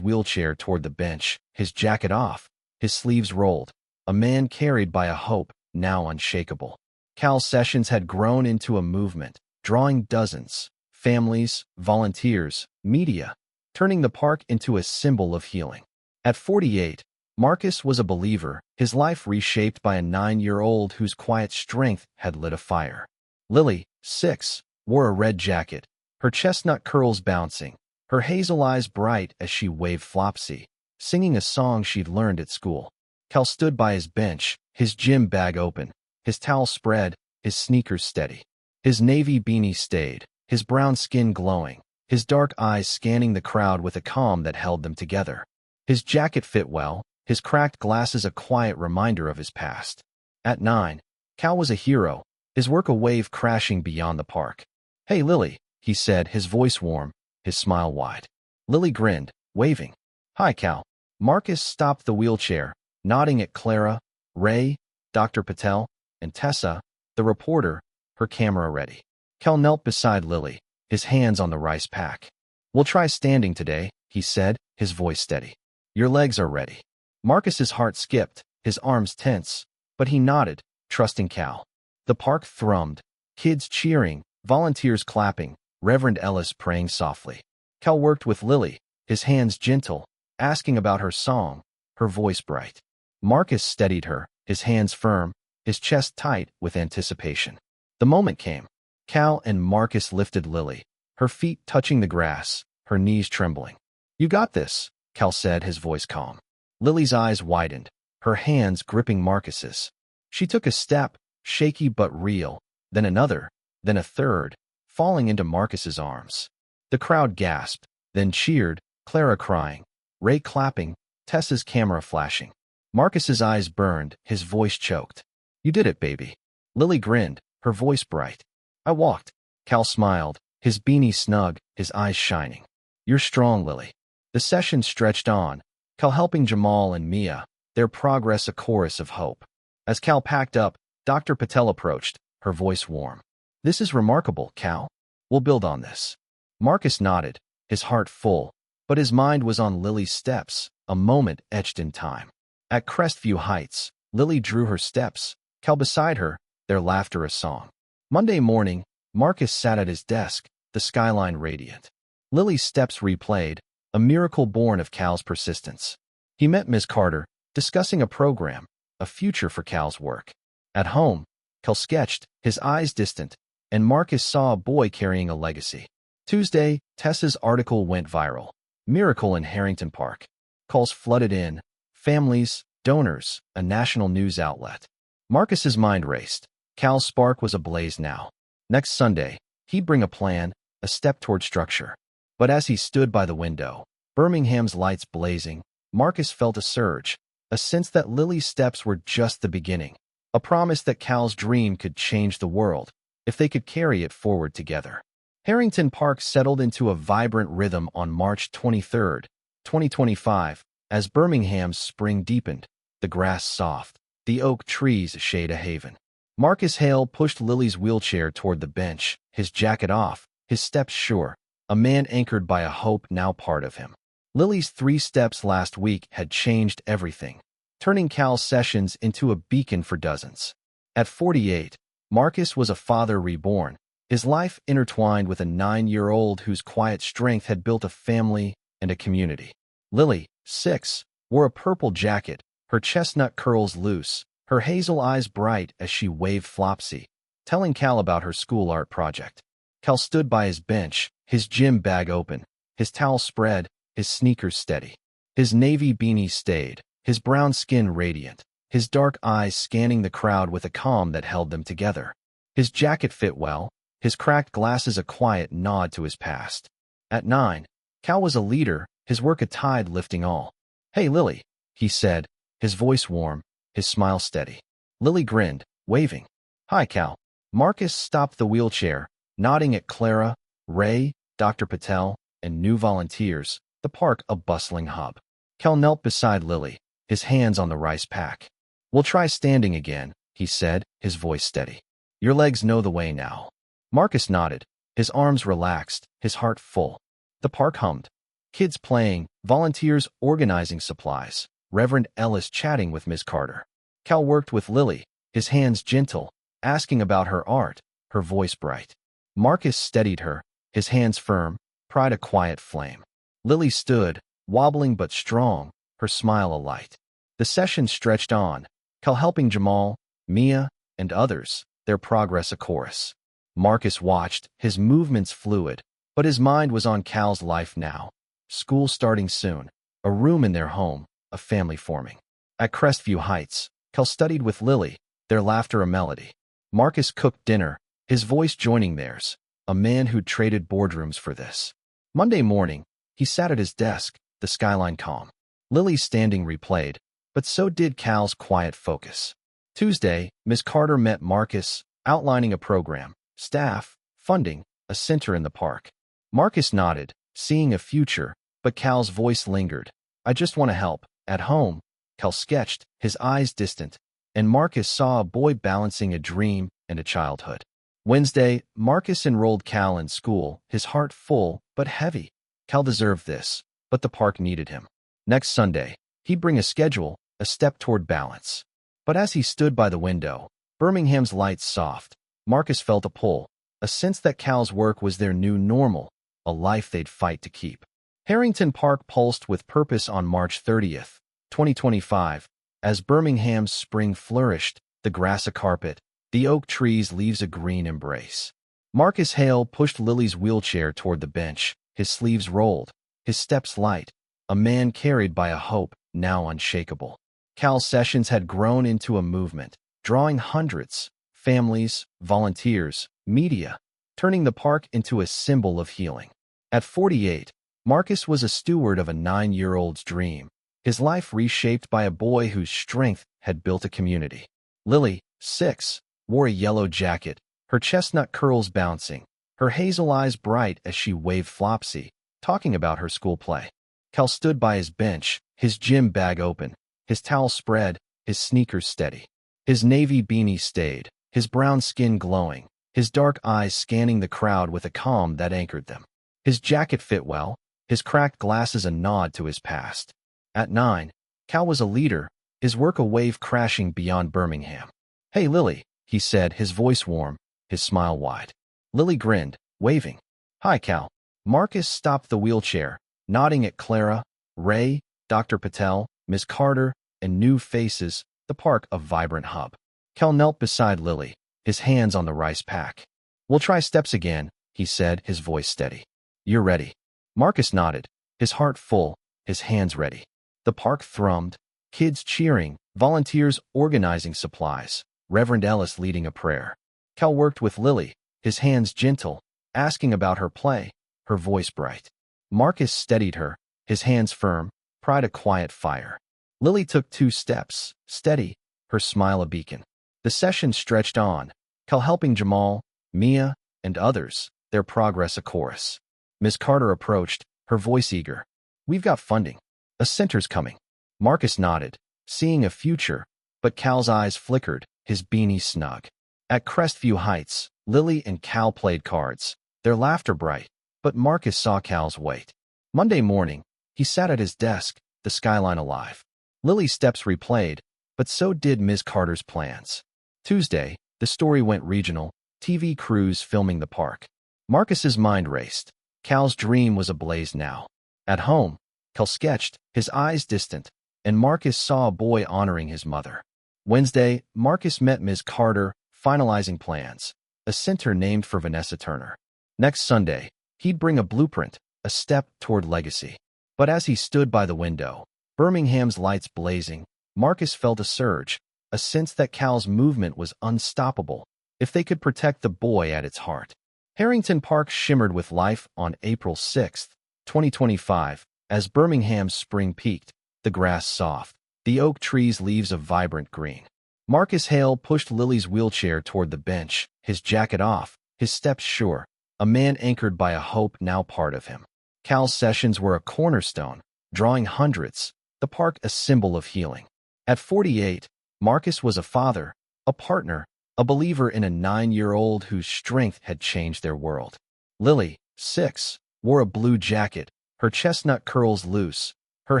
wheelchair toward the bench, his jacket off, his sleeves rolled, a man carried by a hope now unshakable. Cal Sessions had grown into a movement, drawing dozens, families, volunteers, media, turning the park into a symbol of healing. At 48, Marcus was a believer, his life reshaped by a 9-year-old whose quiet strength had lit a fire. Lily, 6, wore a red jacket, her chestnut curls bouncing, her hazel eyes bright as she waved Flopsy, singing a song she'd learned at school. Cal stood by his bench, his gym bag open, his towel spread, his sneakers steady. His navy beanie stayed, his brown skin glowing, his dark eyes scanning the crowd with a calm that held them together. His jacket fit well, his cracked glasses a quiet reminder of his past. At 9, Cal was a hero, his work a wave crashing beyond the park. "Hey, Lily," he said, his voice warm, his smile wide. Lily grinned, waving. "Hi, Cal." Marcus stopped the wheelchair, nodding at Clara, Ray, Dr. Patel, and Tessa, the reporter, her camera ready. Cal knelt beside Lily, his hands on the rice pack. "We'll try standing today," he said, his voice steady. "Your legs are ready." Marcus's heart skipped, his arms tense, but he nodded, trusting Cal. The park thrummed, kids cheering, volunteers clapping, Reverend Ellis praying softly. Cal worked with Lily, his hands gentle, asking about her song, her voice bright. Marcus steadied her, his hands firm, his chest tight with anticipation. The moment came. Cal and Marcus lifted Lily, her feet touching the grass, her knees trembling. "You got this," Cal said, his voice calm. Lily's eyes widened, her hands gripping Marcus's. She took a step, shaky but real, then another, then a third, falling into Marcus's arms. The crowd gasped, then cheered, Clara crying, Ray clapping, Tessa's camera flashing. Marcus's eyes burned, his voice choked. "You did it, baby." Lily grinned, her voice bright. "I walked." Cal smiled, his beanie snug, his eyes shining. "You're strong, Lily." The session stretched on, Cal helping Jamal and Mia, their progress a chorus of hope. As Cal packed up, Dr. Patel approached, her voice warm. "This is remarkable, Cal. We'll build on this." Marcus nodded, his heart full, but his mind was on Lily's steps, a moment etched in time. At Crestview Heights, Lily drew her steps, Cal beside her, their laughter a song. Monday morning, Marcus sat at his desk, the skyline radiant. Lily's steps replayed, a miracle born of Cal's persistence. He met Ms. Carter, discussing a program, a future for Cal's work. At home, Cal sketched, his eyes distant, and Marcus saw a boy carrying a legacy. Tuesday, Tessa's article went viral. Miracle in Harrington Park. Calls flooded in, families, donors, a national news outlet. Marcus's mind raced. Cal's spark was ablaze now. Next Sunday, he'd bring a plan, a step toward structure. But as he stood by the window, Birmingham's lights blazing, Marcus felt a surge, a sense that Lily's steps were just the beginning, a promise that Cal's dream could change the world, if they could carry it forward together. Harrington Park settled into a vibrant rhythm on March 23, 2025, as Birmingham's spring deepened, the grass soft, the oak trees shade a haven. Marcus Hale pushed Lily's wheelchair toward the bench, his jacket off, his steps sure, a man anchored by a hope now part of him. Lily's 3 steps last week had changed everything, turning Cal Sessions into a beacon for dozens. At 48, Marcus was a father reborn, his life intertwined with a 9-year-old whose quiet strength had built a family and a community. Lily, 6, wore a purple jacket, her chestnut curls loose, her hazel eyes bright as she waved Flopsy, telling Cal about her school art project. Cal stood by his bench, his gym bag open, his towel spread, his sneakers steady. His navy beanie stayed, his brown skin radiant, his dark eyes scanning the crowd with a calm that held them together. His jacket fit well, his cracked glasses a quiet nod to his past. At 9, Cal was a leader, his work a tide lifting all. "Hey, Lily," he said, his voice warm, his smile steady. Lily grinned, waving. "Hi, Cal." Marcus stopped the wheelchair, nodding at Clara, Ray, Dr. Patel, and new volunteers, the park a bustling hub. Cal knelt beside Lily, his hands on the rice pack. "We'll try standing again," he said, his voice steady. "Your legs know the way now." Marcus nodded, his arms relaxed, his heart full. The park hummed. Kids playing, volunteers organizing supplies, Reverend Ellis chatting with Miss Carter. Cal worked with Lily, his hands gentle, asking about her art, her voice bright. Marcus steadied her, his hands firm, pride a quiet flame. Lily stood, wobbling but strong, her smile alight. The session stretched on, Cal helping Jamal, Mia, and others, their progress a chorus. Marcus watched, his movements fluid, but his mind was on Cal's life now. School starting soon, a room in their home, a family forming. At Crestview Heights, Cal studied with Lily, their laughter a melody. Marcus cooked dinner, his voice joining theirs, a man who'd traded boardrooms for this. Monday morning, he sat at his desk, the skyline calm. Lily standing replayed, but so did Cal's quiet focus. Tuesday, Miss Carter met Marcus, outlining a program, staff, funding, a center in the park. Marcus nodded, seeing a future, but Cal's voice lingered. "I just want to help." At home, Cal sketched, his eyes distant, and Marcus saw a boy balancing a dream and a childhood. Wednesday, Marcus enrolled Cal in school, his heart full but heavy. Cal deserved this, but the park needed him. Next Sunday, he'd bring a schedule, a step toward balance. But as he stood by the window, Birmingham's lights soft, Marcus felt a pull, a sense that Cal's work was their new normal, a life they'd fight to keep. Harrington Park pulsed with purpose on March 30th, 2025, as Birmingham's spring flourished, the grass a carpet, the oak trees leaves a green embrace. Marcus Hale pushed Lily's wheelchair toward the bench, his sleeves rolled, his steps light, a man carried by a hope now unshakable. Cal's sessions had grown into a movement, drawing hundreds, families, volunteers, media, turning the park into a symbol of healing. At 48, Marcus was a steward of a 9-year-old's dream, his life reshaped by a boy whose strength had built a community. Lily, 6, wore a yellow jacket, her chestnut curls bouncing, her hazel eyes bright as she waved Flopsy, talking about her school play. Cal stood by his bench, his gym bag open, his towel spread, his sneakers steady. His navy beanie stayed, his brown skin glowing, his dark eyes scanning the crowd with a calm that anchored them. His jacket fit well, his cracked glasses a nod to his past. At 9, Cal was a leader, his work a wave crashing beyond Birmingham. "Hey, Lily," he said, his voice warm, his smile wide. Lily grinned, waving. "Hi, Cal." Marcus stopped the wheelchair, nodding at Clara, Ray, Dr. Patel, Miss Carter, and new faces, the park a vibrant hub. Cal knelt beside Lily, his hands on the rice pack. "We'll try steps again," he said, his voice steady. "You're ready." Marcus nodded, his heart full, his hands ready. The park thrummed, kids cheering, volunteers organizing supplies, Reverend Ellis leading a prayer. Cal worked with Lily, his hands gentle, asking about her play, her voice bright. Marcus steadied her, his hands firm, pride a quiet fire. Lily took 2 steps, steady, her smile a beacon. The session stretched on, Cal helping Jamal, Mia, and others, their progress a chorus. Miss Carter approached, her voice eager. "We've got funding. A center's coming." Marcus nodded, seeing a future, but Cal's eyes flickered, his beanie snug. At Crestview Heights, Lily and Cal played cards, their laughter bright, but Marcus saw Cal's weight. Monday morning, he sat at his desk, the skyline alive. Lily's steps replayed, but so did Miss Carter's plans. Tuesday, the story went regional, TV crews filming the park. Marcus's mind raced. Cal's dream was ablaze now. At home, Cal sketched, his eyes distant, and Marcus saw a boy honoring his mother. Wednesday, Marcus met Ms. Carter, finalizing plans, a center named for Vanessa Turner. Next Sunday, he'd bring a blueprint, a step toward legacy. But as he stood by the window, Birmingham's lights blazing, Marcus felt a surge, a sense that Cal's movement was unstoppable if they could protect the boy at its heart. Harrington Park shimmered with life on April 6, 2025, as Birmingham's spring peaked, the grass soft, the oak trees' leaves a vibrant green. Marcus Hale pushed Lily's wheelchair toward the bench, his jacket off, his steps sure, a man anchored by a hope now part of him. Cal's sessions were a cornerstone, drawing hundreds, the park a symbol of healing. At 48, Marcus was a father, a partner, a believer in a 9-year-old whose strength had changed their world. Lily, 6, wore a blue jacket, her chestnut curls loose, her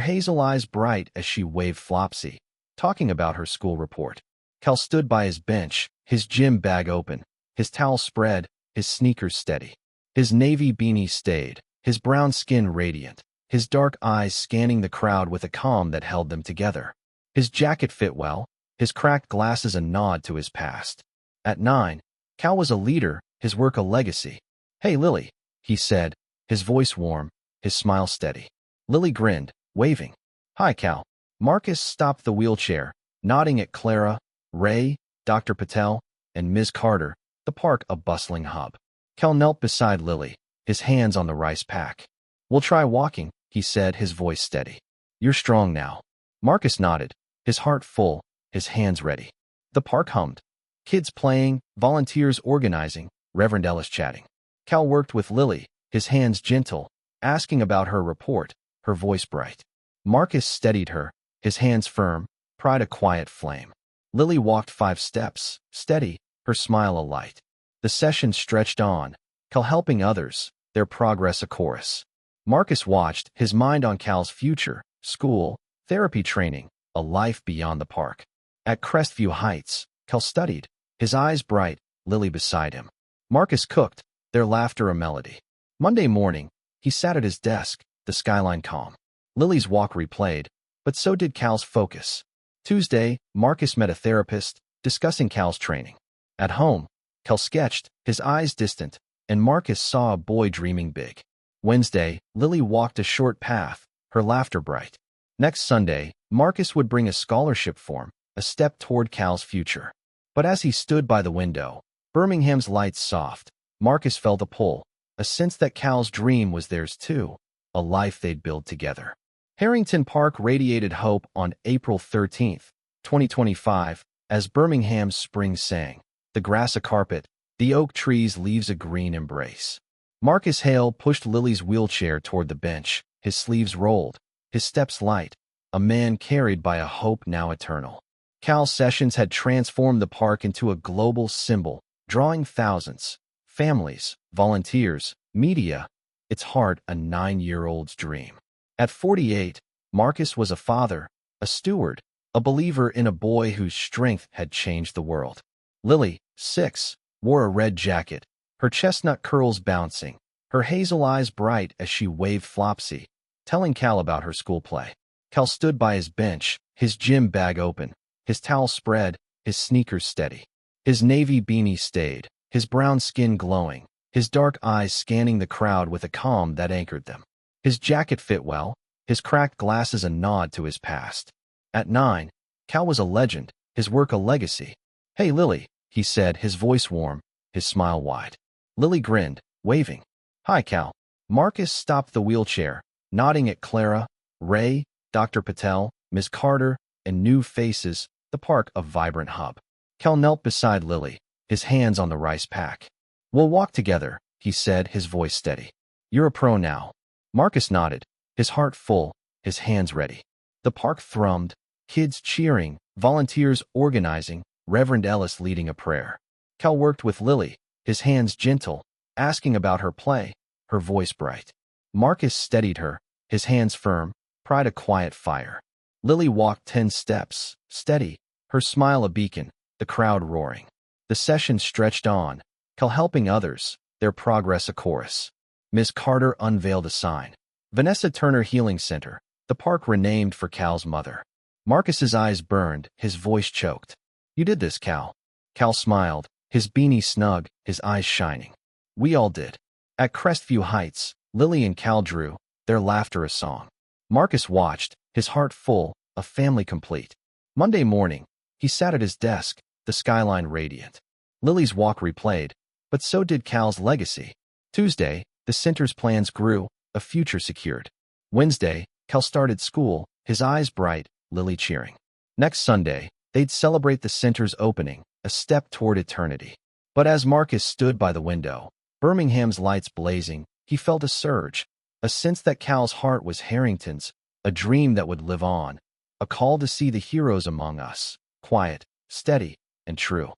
hazel eyes bright as she waved Flopsy, talking about her school report. Cal stood by his bench, his gym bag open, his towel spread, his sneakers steady. His navy beanie stayed, his brown skin radiant, his dark eyes scanning the crowd with a calm that held them together. His jacket fit well, his cracked glasses a nod to his past. At 9, Cal was a leader, his work a legacy. "Hey, Lily," he said, his voice warm, his smile steady. Lily grinned, waving. "Hi, Cal." Marcus stopped the wheelchair, nodding at Clara, Ray, Dr. Patel, and Ms. Carter, the park a bustling hub. Cal knelt beside Lily, his hands on the rice pack. "We'll try walking," he said, his voice steady. "You're strong now." Marcus nodded, his heart full, his hands ready. The park hummed. Kids playing, volunteers organizing, Reverend Ellis chatting. Cal worked with Lily, his hands gentle, asking about her report, her voice bright. Marcus steadied her, his hands firm, pride a quiet flame. Lily walked 5 steps, steady, her smile alight. The session stretched on, Cal helping others, their progress a chorus. Marcus watched, his mind on Cal's future, school, therapy training, a life beyond the park. At Crestview Heights, Cal studied, his eyes bright, Lily beside him. Marcus cooked, their laughter a melody. Monday morning, he sat at his desk, the skyline calm. Lily's walk replayed, but so did Cal's focus. Tuesday, Marcus met a therapist, discussing Cal's training. At home, Cal sketched, his eyes distant, and Marcus saw a boy dreaming big. Wednesday, Lily walked a short path, her laughter bright. Next Sunday, Marcus would bring a scholarship form, a step toward Cal's future. But as he stood by the window, Birmingham's lights soft, Marcus felt a pull, a sense that Cal's dream was theirs too, a life they'd build together. Harrington Park radiated hope on April 13, 2025, as Birmingham's spring sang, the grass a carpet, the oak trees' leaves a green embrace. Marcus Hale pushed Lily's wheelchair toward the bench, his sleeves rolled, his steps light, a man carried by a hope now eternal. Cal's sessions had transformed the park into a global symbol, drawing thousands, families, volunteers, media, its heart a 9-year-old's dream. At 48, Marcus was a father, a steward, a believer in a boy whose strength had changed the world. Lily, 6, wore a red jacket, her chestnut curls bouncing, her hazel eyes bright as she waved Flopsy, telling Cal about her school play. Cal stood by his bench, his gym bag open, his towel spread, his sneakers steady. His navy beanie stayed, his brown skin glowing, his dark eyes scanning the crowd with a calm that anchored them. His jacket fit well, his cracked glasses a nod to his past. At 9, Cal was a legend, his work a legacy. "Hey, Lily," he said, his voice warm, his smile wide. Lily grinned, waving. "Hi, Cal." Marcus stopped the wheelchair, nodding at Clara, Ray, Dr. Patel, Ms. Carter, and new faces, the park a vibrant hub. Cal knelt beside Lily, his hands on the rice pack. "We'll walk together," he said, his voice steady. "You're a pro now." Marcus nodded, his heart full, his hands ready. The park thrummed, kids cheering, volunteers organizing, Reverend Ellis leading a prayer. Cal worked with Lily, his hands gentle, asking about her play, her voice bright. Marcus steadied her, his hands firm, pride a quiet fire. Lily walked 10 steps, steady, her smile a beacon, the crowd roaring. The session stretched on, Cal helping others, their progress a chorus. Ms. Carter unveiled a sign. Vanessa Turner Healing Center, the park renamed for Cal's mother. Marcus's eyes burned, his voice choked. "You did this, Cal." Cal smiled, his beanie snug, his eyes shining. "We all did." At Crestview Heights, Lily and Cal drew, their laughter a song. Marcus watched, his heart full, a family complete. Monday morning, he sat at his desk, the skyline radiant. Lily's walk replayed, but so did Cal's legacy. Tuesday, the center's plans grew, a future secured. Wednesday, Cal started school, his eyes bright, Lily cheering. Next Sunday, they'd celebrate the center's opening, a step toward eternity. But as Marcus stood by the window, Birmingham's lights blazing, he felt a surge, a sense that Cal's heart was Harrington's, a dream that would live on, a call to see the heroes among us, quiet, steady, and true.